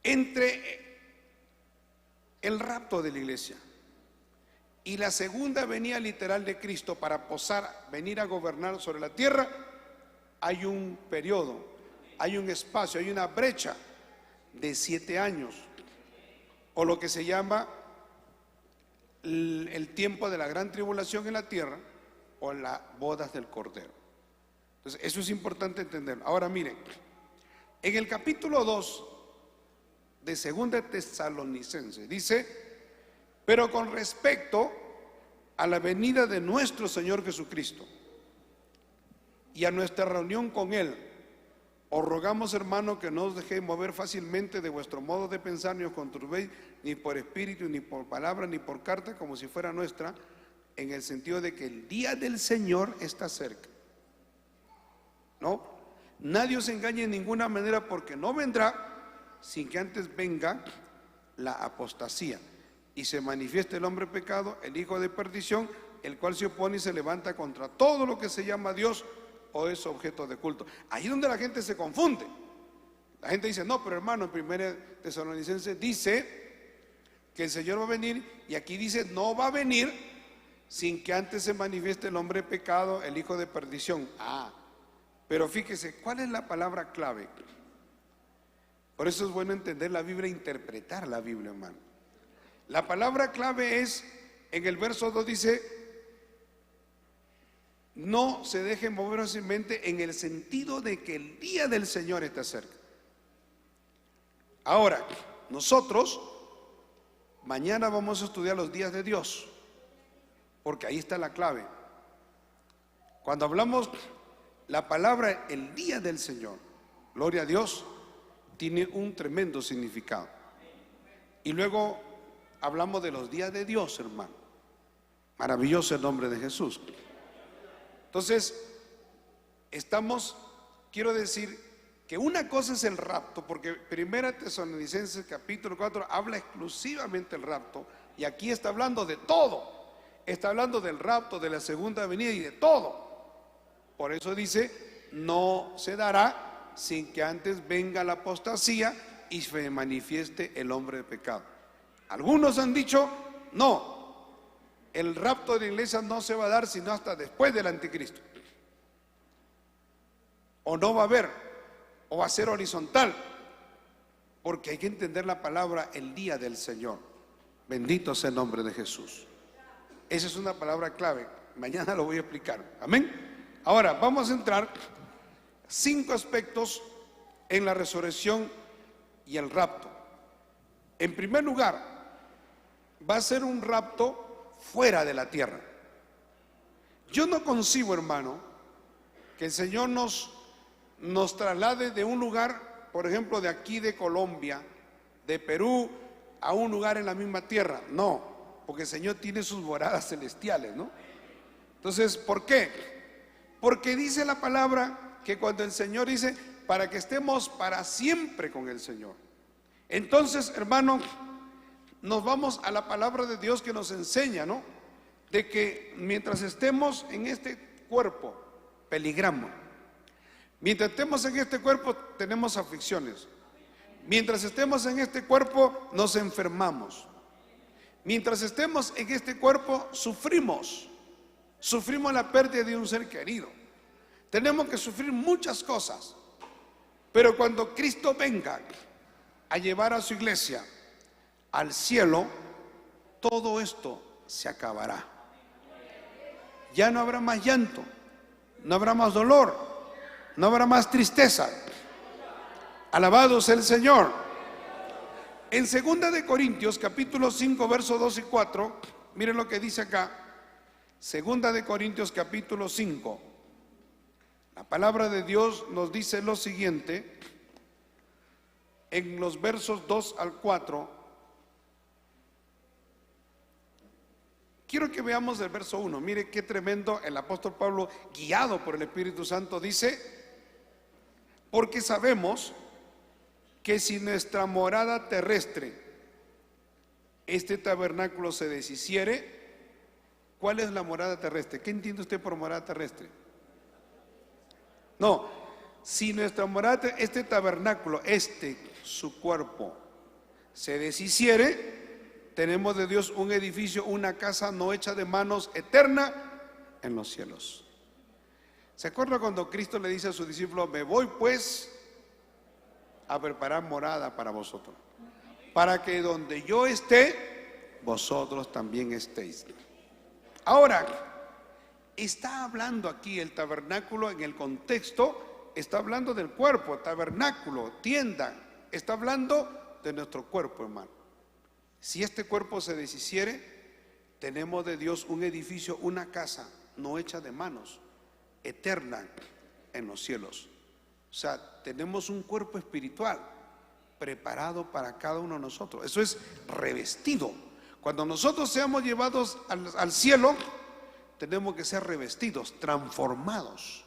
entre el rapto de la iglesia y la segunda venida literal de Cristo para posar, venir a gobernar sobre la tierra, hay un periodo, hay un espacio, hay una brecha de 7 años, o lo que se llama el tiempo de la gran tribulación en la tierra, o las bodas del Cordero. Entonces, eso es importante entenderlo. Ahora miren, en el capítulo 2 de 2 Tesalonicenses dice: pero con respecto a la venida de nuestro Señor Jesucristo y a nuestra reunión con Él, Os rogamos, hermano, que no os dejéis mover fácilmente de vuestro modo de pensar, ni os conturbéis ni por espíritu, ni por palabra, ni por carta, como si fuera nuestra, en el sentido de que el día del Señor está cerca. No, nadie os engañe en ninguna manera, porque no vendrá sin que antes venga la apostasía y se manifieste el hombre pecado, el hijo de perdición, el cual se opone y se levanta contra todo lo que se llama Dios o es objeto de culto. Ahí es donde la gente se confunde. La gente dice, no, pero hermano, en 1 Tesalonicenses dice que el Señor va a venir, y aquí dice, no va a venir sin que antes se manifieste el hombre pecado, el hijo de perdición. Pero fíjese, ¿cuál es la palabra clave? Por eso es bueno entender la Biblia e interpretar la Biblia, hermano. La palabra clave es, en el verso 2 dice, no se dejen mover fácilmente, en el sentido de que el día del Señor está cerca. Ahora, nosotros mañana vamos a estudiar los días de Dios, porque ahí está la clave. Cuando hablamos la palabra el día del Señor, gloria a Dios, tiene un tremendo significado. Y luego hablamos de los días de Dios, hermano. Maravilloso el nombre de Jesús. Entonces, quiero decir que una cosa es el rapto, porque 1 Tesalonicenses capítulo 4 habla exclusivamente del rapto, y aquí está hablando de todo. Está hablando del rapto, de la segunda venida y de todo. Por eso dice, no se dará sin que antes venga la apostasía y se manifieste el hombre de pecado. Algunos han dicho, no, el rapto de la iglesia no se va a dar sino hasta después del anticristo, o no va a haber, o va a ser horizontal, porque hay que entender la palabra el día del Señor. Bendito sea el nombre de Jesús. Esa es una palabra clave, mañana lo voy a explicar, amén. Ahora vamos a entrar 5 aspectos en la resurrección y el rapto. En primer lugar, va a ser un rapto fuera de la tierra. Yo no concibo, hermano, que el Señor nos traslade de un lugar, por ejemplo, de aquí de Colombia, de Perú, a un lugar en la misma tierra. No, porque el Señor tiene sus moradas celestiales, ¿no? Entonces, ¿por qué? Porque dice la palabra que cuando el Señor dice, para que estemos para siempre con el Señor. Entonces, hermano, nos vamos a la palabra de Dios que nos enseña, ¿no? De que mientras estemos en este cuerpo, peligramos. Mientras estemos en este cuerpo, tenemos aflicciones. Mientras estemos en este cuerpo, nos enfermamos. Mientras estemos en este cuerpo, sufrimos la pérdida de un ser querido. Tenemos que sufrir muchas cosas. Pero cuando Cristo venga a llevar a su iglesia al cielo, todo esto se acabará. Ya no habrá más llanto, no habrá más dolor, no habrá más tristeza. Alabado sea el Señor. En 2 de Corintios capítulo 5 versos 2 y 4, miren lo que dice acá. 2 de Corintios capítulo 5. La palabra de Dios nos dice lo siguiente en los versos 2 al 4. Quiero que veamos el verso 1. Mire qué tremendo. El apóstol Pablo, guiado por el Espíritu Santo, dice: porque sabemos que si nuestra morada terrestre, este tabernáculo, se deshiciere. ¿Cuál es la morada terrestre? ¿Qué entiende usted por morada terrestre? No, si nuestra morada, este tabernáculo, su cuerpo, se deshiciere, tenemos de Dios un edificio, una casa no hecha de manos, eterna en los cielos. ¿Se acuerda cuando Cristo le dice a sus discípulos: me voy pues a preparar morada para vosotros, para que donde yo esté, vosotros también estéis? Ahora, está hablando aquí el tabernáculo en el contexto, está hablando del cuerpo, tabernáculo, tienda, está hablando de nuestro cuerpo, hermano. Si este cuerpo se deshiciere, tenemos de Dios un edificio, una casa no hecha de manos, eterna en los cielos. O sea, tenemos un cuerpo espiritual preparado para cada uno de nosotros. Eso es revestido. Cuando nosotros seamos llevados al cielo, tenemos que ser revestidos, transformados.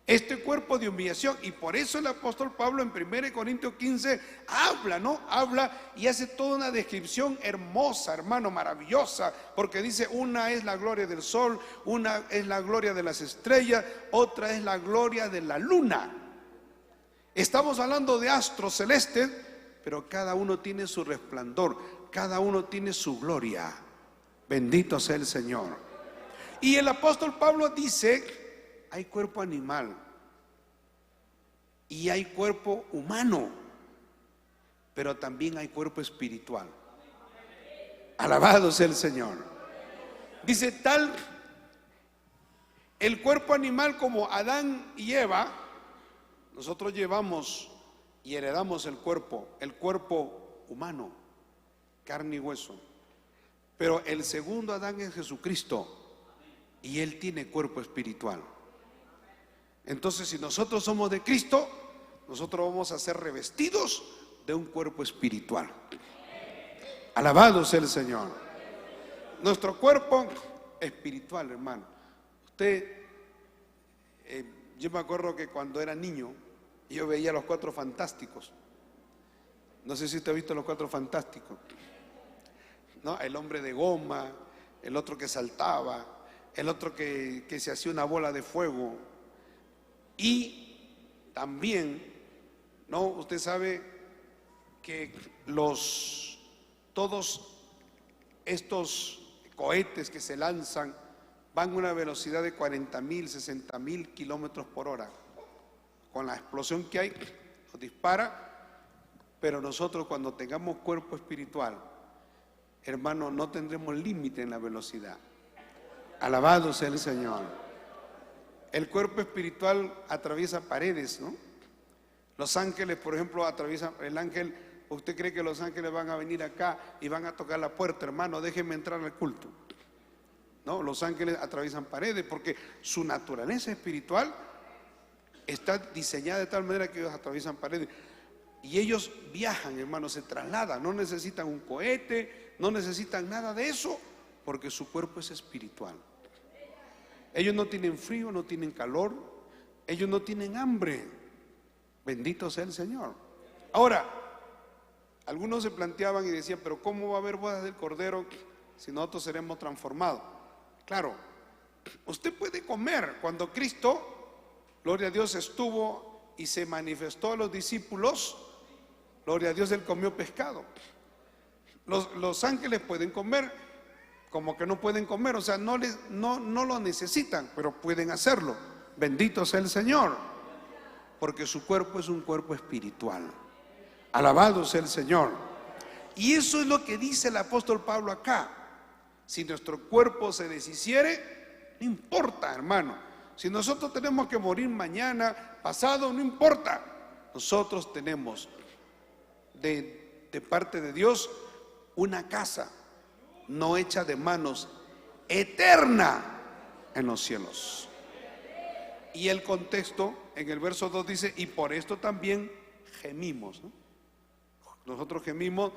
Este cuerpo de humillación, y por eso el apóstol Pablo en 1 Corintios 15 habla y hace toda una descripción hermosa, hermano, maravillosa, porque dice: una es la gloria del sol, una es la gloria de las estrellas, otra es la gloria de la luna. Estamos hablando de astros celestes, pero cada uno tiene su resplandor, cada uno tiene su gloria. Bendito sea el Señor. Y el apóstol Pablo dice: hay cuerpo animal y hay cuerpo humano, pero también hay cuerpo espiritual. Alabado sea el Señor. Dice: tal el cuerpo animal como Adán y Eva, nosotros llevamos y heredamos el cuerpo humano, carne y hueso. Pero el segundo Adán es Jesucristo y Él tiene cuerpo espiritual. Entonces, si nosotros somos de Cristo, nosotros vamos a ser revestidos de un cuerpo espiritual. Alabado sea el Señor. Nuestro cuerpo espiritual, hermano. Yo me acuerdo que cuando era niño, yo veía Los Cuatro Fantásticos. No sé si usted ha visto Los Cuatro Fantásticos, ¿no? El hombre de goma, el otro que saltaba, el otro que se hacía una bola de fuego. Y también, ¿no? Usted sabe que todos estos cohetes que se lanzan van a una velocidad de 40.000, 60.000 kilómetros por hora. Con la explosión que hay, nos dispara. Pero nosotros, cuando tengamos cuerpo espiritual, hermano, no tendremos límite en la velocidad. Alabado sea el Señor. El cuerpo espiritual atraviesa paredes, ¿no? Los ángeles, por ejemplo, atraviesan. El ángel, ¿usted cree que los ángeles van a venir acá y van a tocar la puerta? Hermano, déjenme entrar al culto. No, los ángeles atraviesan paredes porque su naturaleza espiritual está diseñada de tal manera que ellos atraviesan paredes. Y ellos viajan, hermano, se trasladan, no necesitan un cohete, no necesitan nada de eso, porque su cuerpo es espiritual. Ellos no tienen frío, no tienen calor, ellos no tienen hambre. Bendito sea el Señor. Ahora, algunos se planteaban y decían: pero ¿cómo va a haber bodas del Cordero si nosotros seremos transformados? Claro, usted puede comer. Cuando Cristo, gloria a Dios, estuvo y se manifestó a los discípulos, gloria a Dios, Él comió pescado. Los ángeles pueden comer, como que no pueden comer, o sea, no lo necesitan, pero pueden hacerlo. Bendito sea el Señor, porque su cuerpo es un cuerpo espiritual. Alabado sea el Señor. Y eso es lo que dice el apóstol Pablo acá. Si nuestro cuerpo se deshiciere, no importa, hermano. Si nosotros tenemos que morir mañana, pasado, no importa. Nosotros tenemos de parte de Dios una casa no hecha de manos, eterna en los cielos. Y el contexto en el verso 2 dice: y por esto también gemimos, ¿no? Nosotros gemimos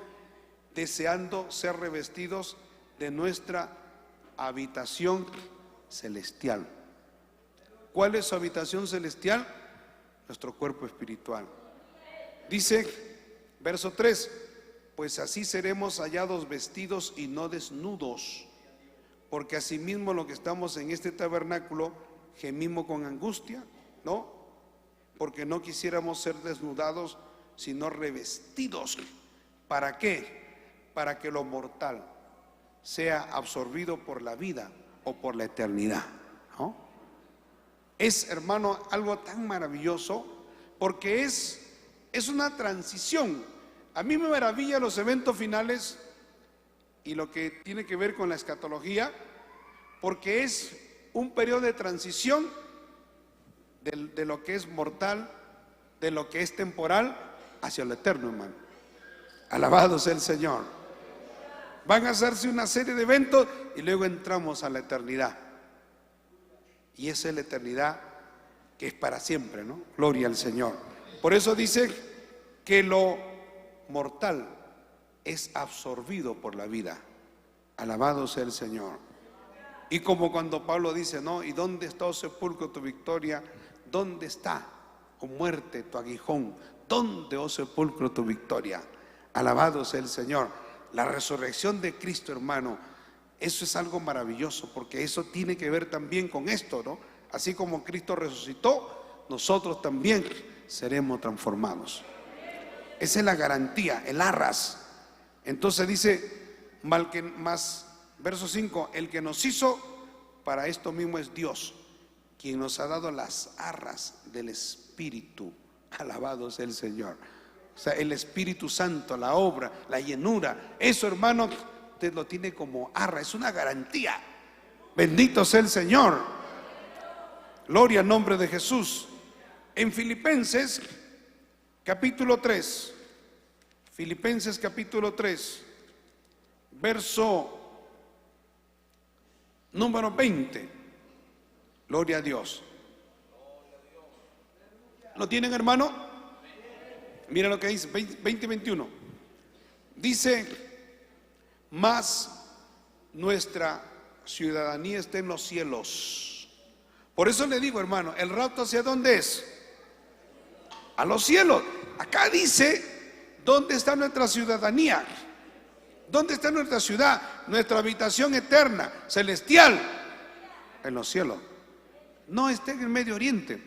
deseando ser revestidos de nuestra habitación celestial. ¿Cuál es su habitación celestial? Nuestro cuerpo espiritual. Dice, verso 3: pues así seremos hallados vestidos y no desnudos, porque asimismo lo que estamos en este tabernáculo gemimos con angustia, ¿no? Porque no quisiéramos ser desnudados, sino revestidos. ¿Para qué? Para que lo mortal sea absorbido por la vida o por la eternidad, ¿no? Es, hermano, algo tan maravilloso, porque es una transición. A mí me maravilla los eventos finales y lo que tiene que ver con la escatología, porque es un periodo de transición de lo que es mortal, de lo que es temporal, hacia lo eterno, hermano. Alabado sea el Señor. Van a hacerse una serie de eventos y luego entramos a la eternidad. Y esa es la eternidad que es para siempre, ¿no? Gloria al Señor. Por eso dice que lo mortal es absorbido por la vida. Alabado sea el Señor. Y como cuando Pablo dice, ¿no? ¿Y dónde está, oh sepulcro, tu victoria? ¿Dónde está, oh muerte, tu aguijón? ¿Dónde, oh sepulcro, tu victoria? Alabado sea el Señor. La resurrección de Cristo, hermano, eso es algo maravilloso, porque eso tiene que ver también con esto, ¿no? Así como Cristo resucitó, nosotros también seremos transformados. Esa es la garantía, el arras. Entonces dice, más verso 5, el que nos hizo para esto mismo es Dios, quien nos ha dado las arras del Espíritu. Alabado sea el Señor. O sea, el Espíritu Santo, la obra, la llenura, eso, hermano, usted lo tiene como arra, es una garantía. Bendito sea el Señor. Gloria al nombre de Jesús. En Filipenses capítulo 3, Filipenses capítulo 3, verso número 20. Gloria a Dios. ¿Lo tienen, hermano? Mira lo que dice, 20 y 21. Dice, mas nuestra ciudadanía está en los cielos. Por eso le digo, hermano, ¿el rapto hacia dónde es? A los cielos. Acá dice, ¿dónde está nuestra ciudadanía? ¿Dónde está nuestra ciudad? Nuestra habitación eterna, celestial, en los cielos. No está en el Medio Oriente.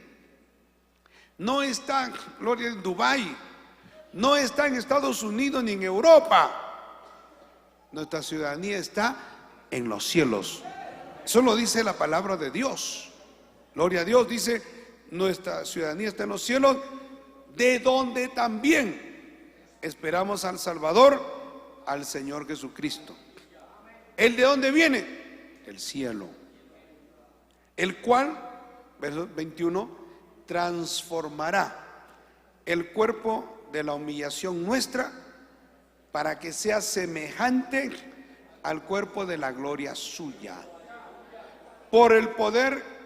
No está, gloria, en Dubái. No está en Estados Unidos ni en Europa. Nuestra ciudadanía está en los cielos. Eso lo dice la palabra de Dios. Gloria a Dios, dice, nuestra ciudadanía está en los cielos, de donde también esperamos al Salvador, al Señor Jesucristo. ¿El de dónde viene? Del cielo. El cual, verso 21, transformará el cuerpo de la humillación nuestra para que sea semejante al cuerpo de la gloria suya, por el poder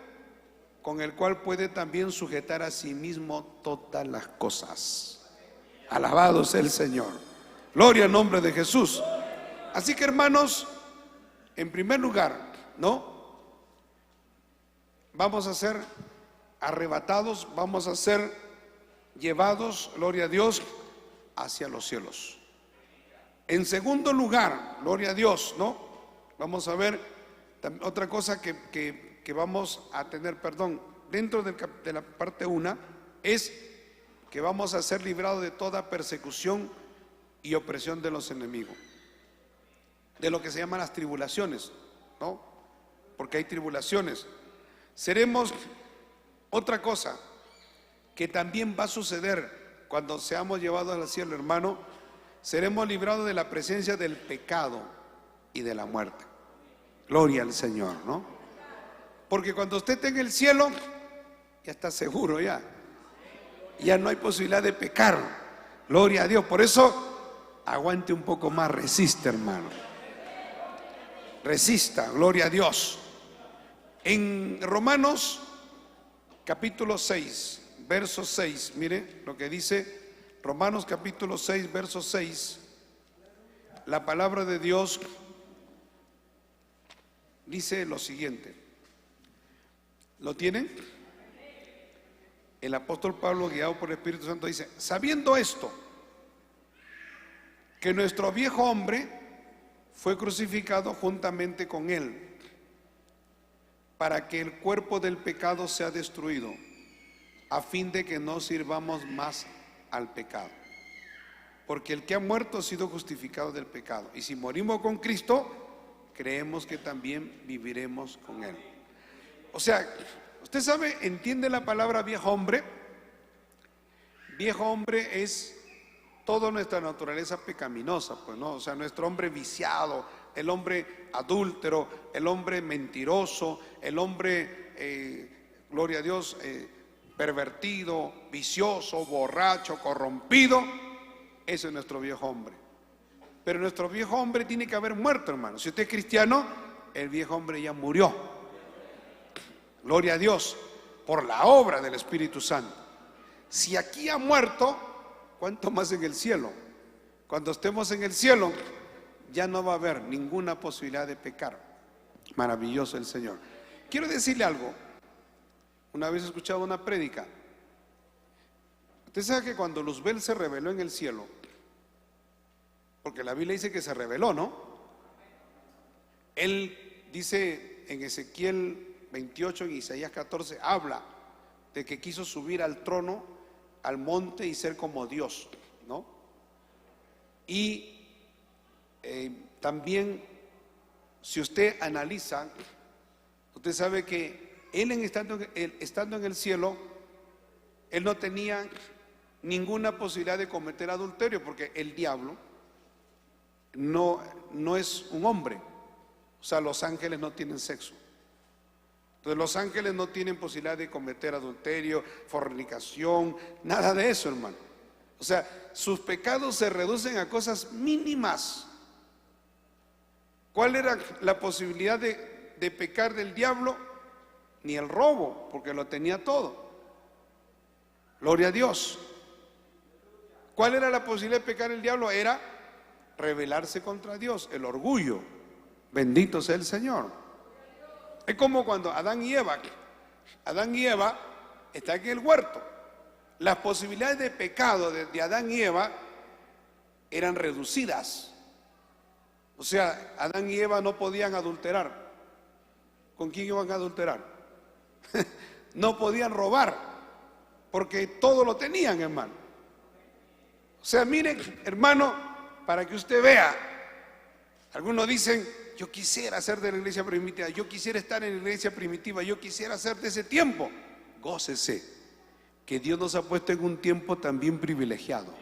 con el cual puede también sujetar a sí mismo todas las cosas. Alabado sea el Señor. Gloria al nombre de Jesús. Así que, hermanos, en primer lugar, ¿no? Vamos a ser arrebatados, vamos a ser llevados, gloria a Dios, hacia los cielos. En segundo lugar, gloria a Dios, ¿no? Vamos a ver otra cosa que vamos a tener, dentro de la parte 1, es que vamos a ser librados de toda persecución y opresión de los enemigos, de lo que se llaman las tribulaciones, ¿no? Porque hay tribulaciones. Seremos, otra cosa que también va a suceder cuando seamos llevados al cielo, hermano, seremos librados de la presencia del pecado y de la muerte. Gloria al Señor, ¿no? Porque cuando usted esté en el cielo, ya está seguro, ya no hay posibilidad de pecar. Gloria a Dios. Por eso, aguante un poco más, resiste, hermano. Resista, gloria a Dios. En Romanos capítulo 6, verso 6, mire lo que dice Romanos capítulo 6, verso 6. La palabra de Dios dice lo siguiente. ¿Lo tienen? El apóstol Pablo, guiado por el Espíritu Santo, dice, sabiendo esto, que nuestro viejo hombre fue crucificado juntamente con él, para que el cuerpo del pecado sea destruido, a fin de que no sirvamos más al pecado. Porque el que ha muerto ha sido justificado del pecado. Y si morimos con Cristo, creemos que también viviremos con él. O sea, usted sabe, entiende la palabra viejo hombre. Viejo hombre es toda nuestra naturaleza pecaminosa, pues, ¿no? O sea, nuestro hombre viciado, el hombre adúltero, el hombre mentiroso, el hombre, gloria a Dios, pervertido, vicioso, borracho, corrompido. Ese es nuestro viejo hombre. Pero nuestro viejo hombre tiene que haber muerto, hermano. Si usted es cristiano, el viejo hombre ya murió. Gloria a Dios. por la obra del Espíritu Santo. Si aquí ha muerto, ¿cuánto más en el cielo? Cuando estemos en el cielo, ya no va a haber ninguna posibilidad de pecar. Maravilloso el Señor. Quiero decirle algo. Una vez he escuchado una prédica. Usted sabe que cuando Luzbel se reveló en el cielo, porque la Biblia dice que se reveló, ¿no? Él dice en Ezequiel 28, en Isaías 14, habla de que quiso subir al trono, al monte y ser como Dios, ¿no? Y también, si usted analiza, usted sabe que él estando en el cielo, él no tenía ninguna posibilidad de cometer adulterio, porque el diablo no es un hombre. O sea, los ángeles no tienen sexo. Entonces los ángeles no tienen posibilidad de cometer adulterio, fornicación, nada de eso, hermano. O sea, sus pecados se reducen a cosas mínimas. ¿Cuál era la posibilidad de pecar del diablo? Ni el robo, porque lo tenía todo. Gloria a Dios. ¿Cuál era la posibilidad de pecar el diablo? Era rebelarse contra Dios, el orgullo. Bendito sea el Señor. Es como cuando Adán y Eva están en el huerto. Las posibilidades de pecado de Adán y Eva eran reducidas. O sea, Adán y Eva no podían adulterar. ¿Con quién iban a adulterar? No podían robar, porque todo lo tenían, hermano. O sea, miren, hermano, para que usted vea, algunos dicen, yo quisiera ser de la iglesia primitiva, yo quisiera estar en la iglesia primitiva, yo quisiera ser de ese tiempo. Gócese, que Dios nos ha puesto en un tiempo también privilegiado.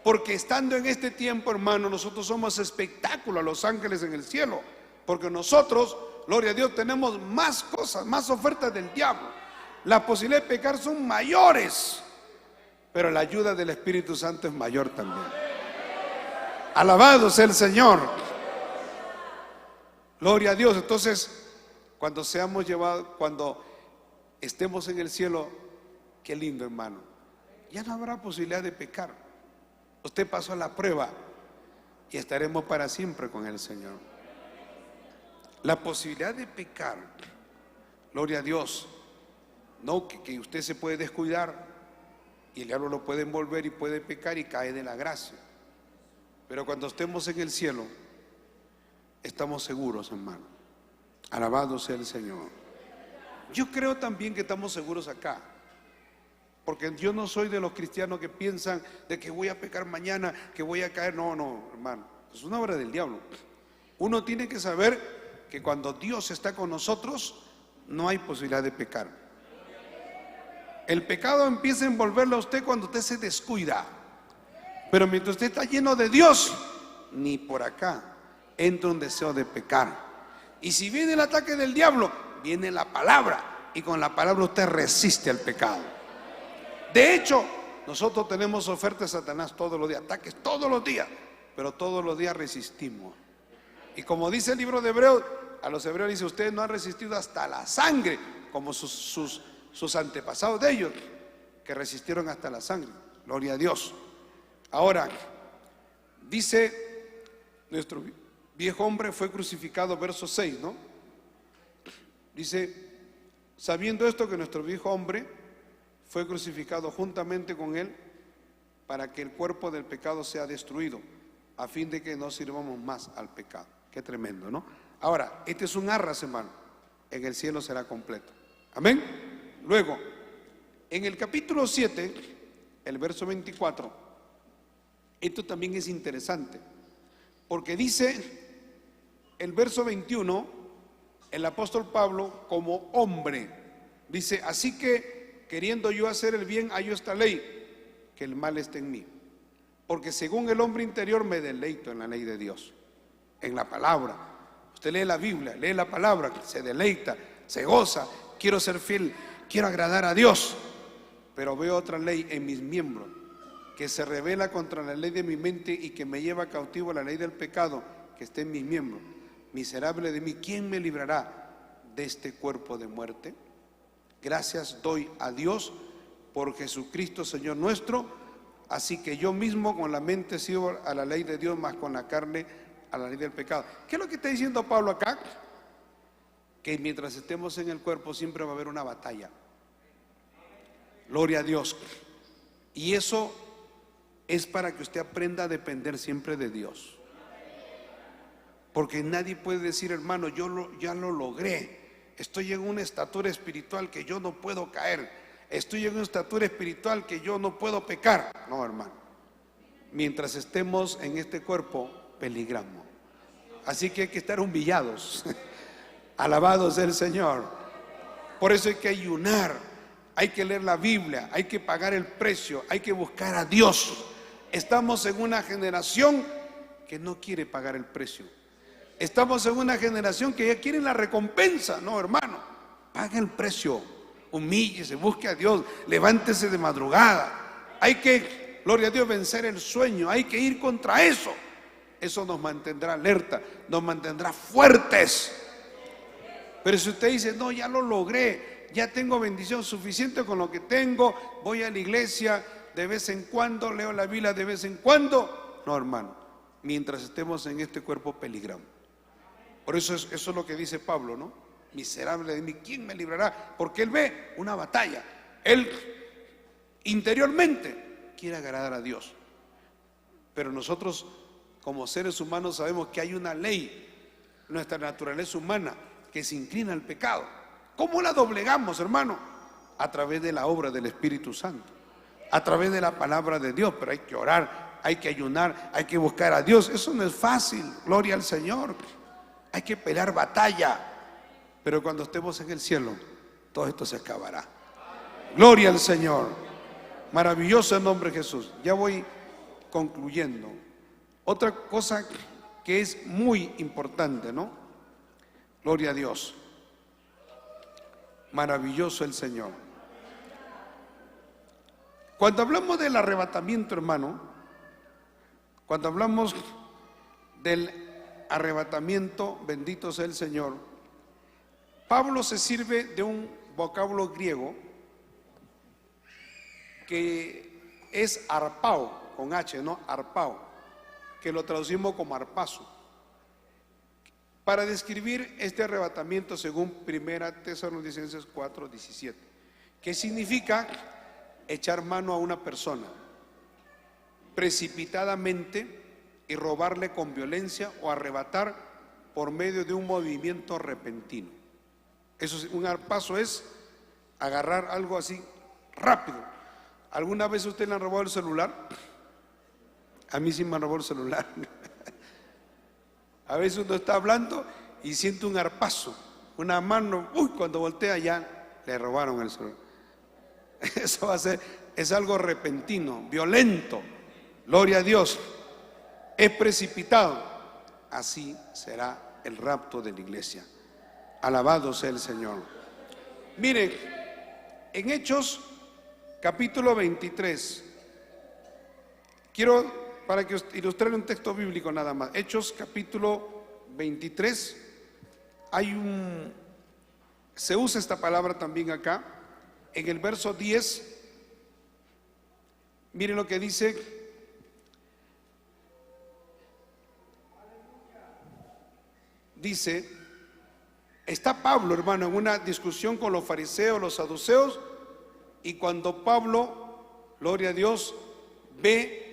Porque estando en este tiempo, hermano, nosotros somos espectáculo a los ángeles en el cielo. Porque nosotros, gloria a Dios, tenemos más cosas, más ofertas del diablo. Las posibilidades de pecar son mayores, pero la ayuda del Espíritu Santo es mayor también. Alabado sea el Señor. Gloria a Dios. Entonces, cuando seamos llevados, cuando estemos en el cielo, qué lindo, hermano. Ya no habrá posibilidad de pecar. Usted pasó la prueba y estaremos para siempre con el Señor. La posibilidad de pecar, gloria a Dios, no que usted se puede descuidar y el diablo lo puede envolver y puede pecar y cae de la gracia. Pero cuando estemos en el cielo, estamos seguros, hermano. Alabado sea el Señor. Yo creo también que estamos seguros acá. Porque yo no soy de los cristianos que piensan de que voy a pecar mañana, que voy a caer. No, hermano, es una obra del diablo. Uno tiene que saber que cuando Dios está con nosotros, no hay posibilidad de pecar. El pecado empieza a envolverlo a usted cuando usted se descuida. Pero mientras usted está lleno de Dios, ni por acá entra un deseo de pecar. Y si viene el ataque del diablo, viene la palabra. Y con la palabra usted resiste al pecado. De hecho, nosotros tenemos ofertas de Satanás todos los días, ataques todos los días, pero todos los días resistimos. Y como dice el libro de Hebreos, a los hebreos dice, ustedes no han resistido hasta la sangre, como sus antepasados de ellos, que resistieron hasta la sangre. Gloria a Dios. Ahora, dice, nuestro viejo hombre fue crucificado, verso 6, ¿no? Dice, sabiendo esto, que nuestro viejo hombre fue crucificado juntamente con él para que el cuerpo del pecado sea destruido, a fin de que no sirvamos más al pecado. Qué tremendo, ¿no? Ahora, este es un arras, hermano. En el cielo será completo. Amén. Luego, en el capítulo 7, el verso 24, esto también es interesante, porque dice el verso 21, el apóstol Pablo como hombre, dice, así que queriendo yo hacer el bien, hallo esta ley, que el mal esté en mí. Porque según el hombre interior me deleito en la ley de Dios, en la palabra. Usted lee la Biblia, lee la palabra, se deleita, se goza, quiero ser fiel, quiero agradar a Dios. Pero veo otra ley en mis miembros, que se revela contra la ley de mi mente y que me lleva cautivo a la ley del pecado que está en mis miembros. Miserable de mí, ¿quién me librará de este cuerpo de muerte? Gracias doy a Dios por Jesucristo Señor nuestro, así que yo mismo con la mente sirvo a la ley de Dios, más con la carne a la ley del pecado. ¿Qué es lo que está diciendo Pablo acá? Que mientras estemos en el cuerpo siempre va a haber una batalla. Gloria a Dios. Y eso es para que usted aprenda a depender siempre de Dios. Porque nadie puede decir, hermano, ya lo logré. Estoy en una estatura espiritual que yo no puedo caer. Estoy en una estatura espiritual que yo no puedo pecar. No, hermano. Mientras estemos en este cuerpo, peligramos. Así que hay que estar humillados. Alabado sea el Señor. Por eso hay que ayunar, hay que leer la Biblia, hay que pagar el precio, hay que buscar a Dios. Estamos en una generación que no quiere pagar el precio. Estamos en una generación que ya quiere la recompensa. No, hermano, pague el precio, humíllese, busque a Dios, levántese de madrugada. Hay que, gloria a Dios, vencer el sueño, hay que ir contra eso. Eso nos mantendrá alerta, nos mantendrá fuertes. Pero si usted dice, no, ya lo logré, ya tengo bendición suficiente con lo que tengo, voy a la iglesia de vez en cuando, leo la Biblia de vez en cuando. No, hermano, mientras estemos en este cuerpo peligramos. Por eso eso es lo que dice Pablo, ¿no? Miserable de mí, ¿quién me librará? Porque él ve una batalla. Él interiormente quiere agradar a Dios. Pero nosotros como seres humanos sabemos que hay una ley, nuestra naturaleza humana, que se inclina al pecado. ¿Cómo la doblegamos, hermano? A través de la obra del Espíritu Santo, a través de la palabra de Dios. Pero hay que orar, hay que ayunar, hay que buscar a Dios. Eso no es fácil, gloria al Señor. Hay que pelear batalla. Pero cuando estemos en el cielo, todo esto se acabará. Gloria al Señor. Maravilloso el nombre de Jesús. Ya voy concluyendo. Otra cosa que es muy importante, ¿no? Gloria a Dios. Maravilloso el Señor. Cuando hablamos del arrebatamiento, hermano, cuando hablamos del arrebatamiento, bendito sea el Señor, Pablo se sirve de un vocablo griego que es arpao, con H, ¿no? Arpao, que lo traducimos como arpazo, para describir este arrebatamiento según 1 Tesalonicenses 4:17, que significa echar mano a una persona precipitadamente y robarle con violencia o arrebatar por medio de un movimiento repentino. Eso es, un arpazo es agarrar algo así rápido. ¿Alguna vez usted le han robado el celular? A mí sí me han robado el celular. A veces uno está hablando y siente un arpazo, una mano, cuando voltea ya le robaron el celular. Eso va a ser, es algo repentino, violento. Gloria a Dios. Es precipitado. Así será el rapto de la iglesia. Alabado sea el Señor. Miren, en Hechos capítulo 23, quiero para que ilustrar un texto bíblico nada más. Hechos capítulo 23, se usa esta palabra también acá, en el verso 10, miren lo que dice. Dice, está Pablo, hermano, en una discusión con los fariseos, los saduceos, y cuando Pablo, gloria a Dios, ve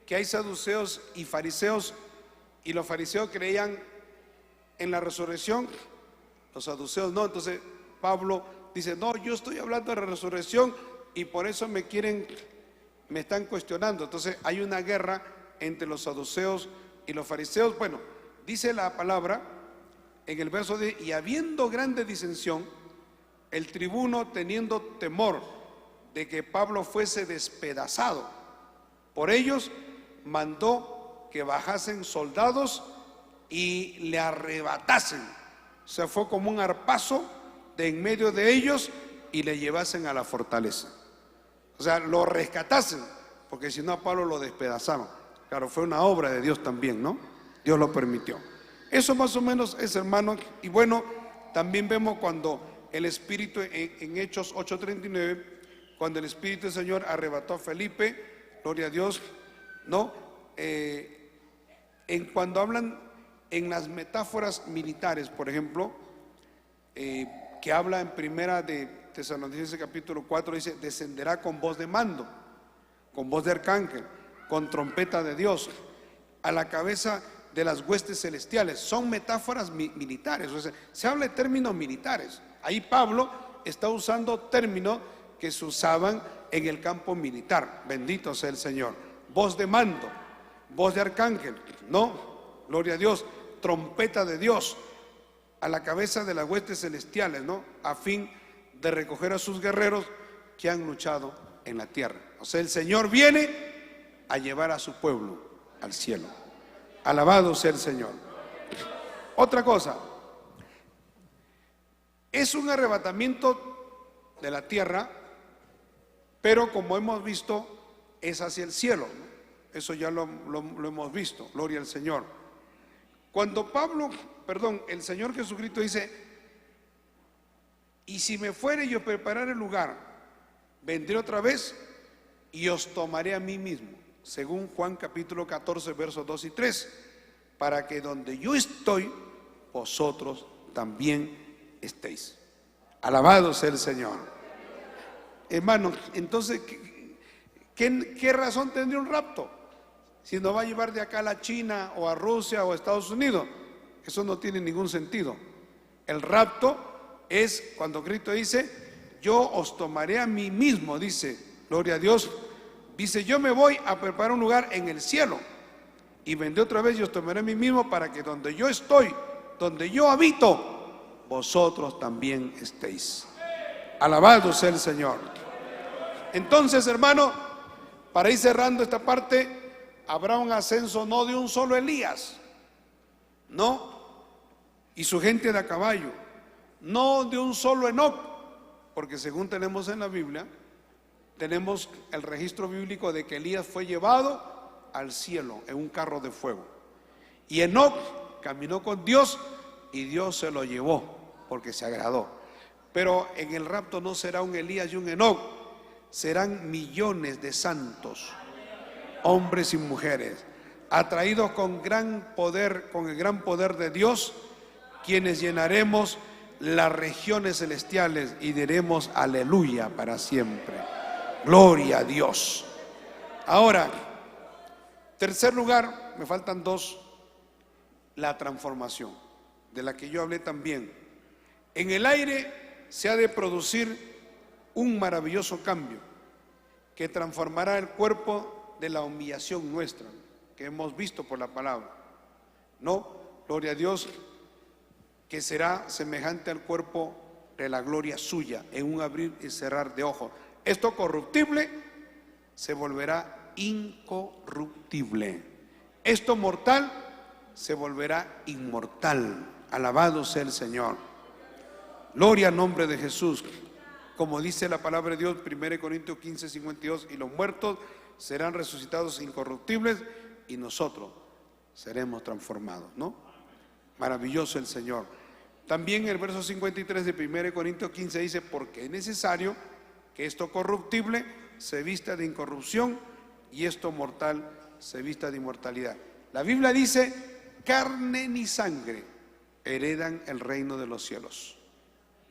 que hay saduceos y fariseos, y los fariseos creían en la resurrección, los saduceos no. Entonces Pablo dice, no, yo estoy hablando de la resurrección y por eso me están cuestionando. Entonces hay una guerra entre los saduceos y los fariseos. Bueno, dice la palabra en el verso de, y habiendo grande disensión, el tribuno, teniendo temor de que Pablo fuese despedazado por ellos, mandó que bajasen soldados y le arrebatasen. O sea, fue como un arpazo de en medio de ellos y le llevasen a la fortaleza. O sea, lo rescatasen, porque si no a Pablo lo despedazaban. Claro, fue una obra de Dios también, ¿no? Dios lo permitió. Eso más o menos es, hermano. Y bueno, también vemos cuando el Espíritu en Hechos 8:39, cuando el Espíritu del Señor arrebató a Felipe, gloria a Dios, ¿no? Cuando hablan en las metáforas militares, por ejemplo, que habla en primera de Tesalonicenses capítulo 4, dice, descenderá con voz de mando, con voz de arcángel, con trompeta de Dios, a la cabeza de las huestes celestiales. Son metáforas militares, o sea, se habla de términos militares. Ahí Pablo está usando términos que se usaban en el campo militar. Bendito sea el Señor. Voz de mando, voz de arcángel, ¿no? Gloria a Dios. Trompeta de Dios a la cabeza de las huestes celestiales, ¿no? A fin de recoger a sus guerreros que han luchado en la tierra. O sea, el Señor viene a llevar a su pueblo al cielo. Alabado sea el Señor. Otra cosa, es un arrebatamiento de la tierra, pero como hemos visto, es hacia el cielo, ¿no? Eso ya lo hemos visto, gloria al Señor. Cuando el Señor Jesucristo dice, y si me fuere y os prepararé el lugar, vendré otra vez y os tomaré a mí mismo, según Juan capítulo 14, versos 2 y 3, para que donde yo estoy, vosotros también estéis. Alabado sea el Señor. Hermano, entonces, ¿qué razón tendría un rapto? Si nos va a llevar de acá a la China o a Rusia o a Estados Unidos, eso no tiene ningún sentido. El rapto es cuando Cristo dice, yo os tomaré a mí mismo, dice, gloria a Dios, dice, yo me voy a preparar un lugar en el cielo y vendré otra vez y os tomaré a mí mismo para que donde yo estoy, donde yo habito, vosotros también estéis. Alabado sea el Señor. Entonces, hermano, para ir cerrando esta parte, habrá un ascenso no de un solo Elías, no, y su gente de a caballo, no de un solo Enoc, porque según tenemos en la Biblia, tenemos el registro bíblico de que Elías fue llevado al cielo en un carro de fuego, y Enoc caminó con Dios y Dios se lo llevó porque se agradó. Pero en el rapto no será un Elías y un Enoc, serán millones de santos, hombres y mujeres, atraídos con gran poder, con el gran poder de Dios, quienes llenaremos las regiones celestiales y diremos aleluya para siempre. Gloria a Dios. Ahora, tercer lugar, me faltan dos, la transformación, de la que yo hablé también. En el aire se ha de producir un maravilloso cambio que transformará el cuerpo de la humillación nuestra, que hemos visto por la palabra, no, gloria a Dios, que será semejante al cuerpo de la gloria suya, en un abrir y cerrar de ojos. Esto corruptible se volverá incorruptible, esto mortal se volverá inmortal. Alabado sea el Señor. Gloria al nombre de Jesús. Como dice la palabra de Dios, 1 Corintios 15, 52, y los muertos serán resucitados incorruptibles y nosotros seremos transformados, ¿no? Maravilloso el Señor. También el verso 53 de 1 Corintios 15 dice, porque es necesario que esto corruptible se vista de incorrupción y esto mortal se vista de inmortalidad. La Biblia dice, carne ni sangre heredan el reino de los cielos.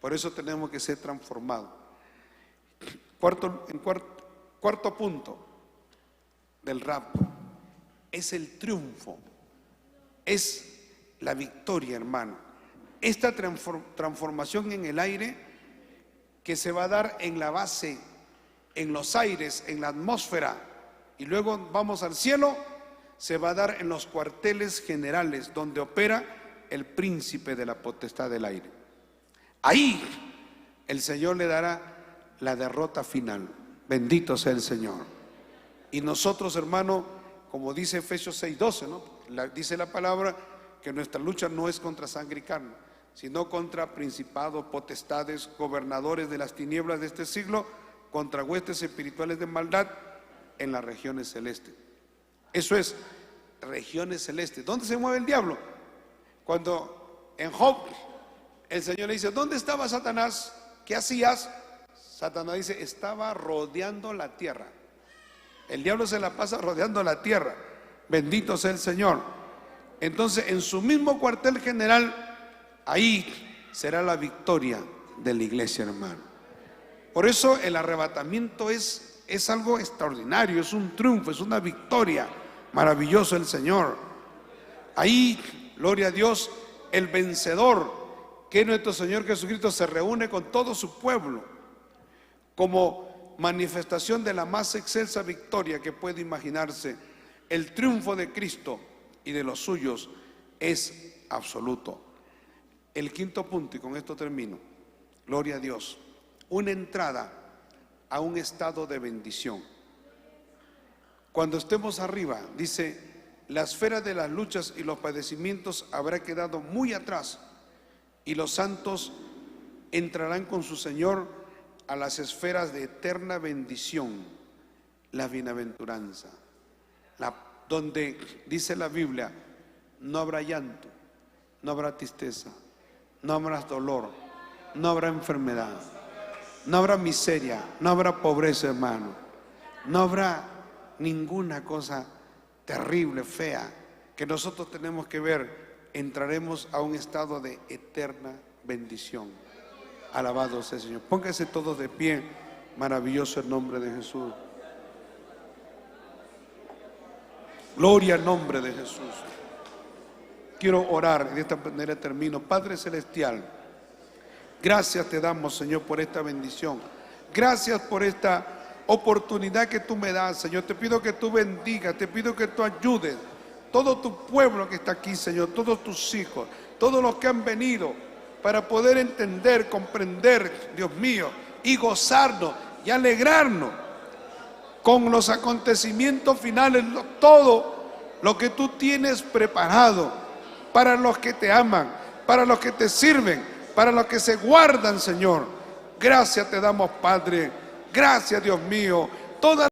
Por eso tenemos que ser transformados. Cuarto punto del rapto es el triunfo, es la victoria, hermano. Esta transformación en el aire que se va a dar en la base, en los aires, en la atmósfera, y luego vamos al cielo, se va a dar en los cuarteles generales donde opera el príncipe de la potestad del aire. Ahí el Señor le dará la derrota final. Bendito sea el Señor. Y nosotros, hermano, como dice Efesios 6:12, ¿no? Dice la palabra que nuestra lucha no es contra sangre y carne, sino contra principados, potestades, gobernadores de las tinieblas de este siglo, contra huestes espirituales de maldad en las regiones celestes. Eso es, regiones celestes. ¿Dónde se mueve el diablo? Cuando en Job, El Señor le dice: ¿dónde estaba Satanás? ¿Qué hacías? Satanás dice: estaba rodeando la tierra. El diablo se la pasa rodeando la tierra. Bendito sea el Señor. Entonces, en su mismo cuartel general, ahí será la victoria de la iglesia, hermano. Por eso el arrebatamiento es algo extraordinario, es un triunfo, es una victoria. Maravilloso el Señor. Ahí, gloria a Dios, el vencedor, que es nuestro Señor Jesucristo, se reúne con todo su pueblo como manifestación de la más excelsa victoria que puede imaginarse. El triunfo de Cristo y de los suyos es absoluto. El quinto punto, y con esto termino, gloria a Dios, una entrada a un estado de bendición. Cuando estemos arriba, dice, la esfera de las luchas y los padecimientos habrá quedado muy atrás, y los santos entrarán con su Señor a las esferas de eterna bendición, la bienaventuranza, donde dice la Biblia: no habrá llanto, no habrá tristeza, no habrá dolor, no habrá enfermedad, no habrá miseria, no habrá pobreza, hermano, no habrá ninguna cosa terrible, fea, que nosotros tenemos que ver. Entraremos a un estado de eterna bendición. Alabado sea el Señor. Pónganse todos de pie. Maravilloso el nombre de Jesús. Gloria al nombre de Jesús. Quiero orar, de esta manera termino. Padre celestial, gracias te damos, Señor, por esta bendición. Gracias por esta oportunidad que tú me das, Señor. Te pido que tú bendigas, te pido que tú ayudes todo tu pueblo que está aquí, Señor, todos tus hijos, todos los que han venido para poder entender, comprender, Dios mío, y gozarnos y alegrarnos con los acontecimientos finales, todo lo que tú tienes preparado para los que te aman, para los que te sirven, para los que se guardan, Señor. Gracias te damos, Padre. Gracias, Dios mío. Toda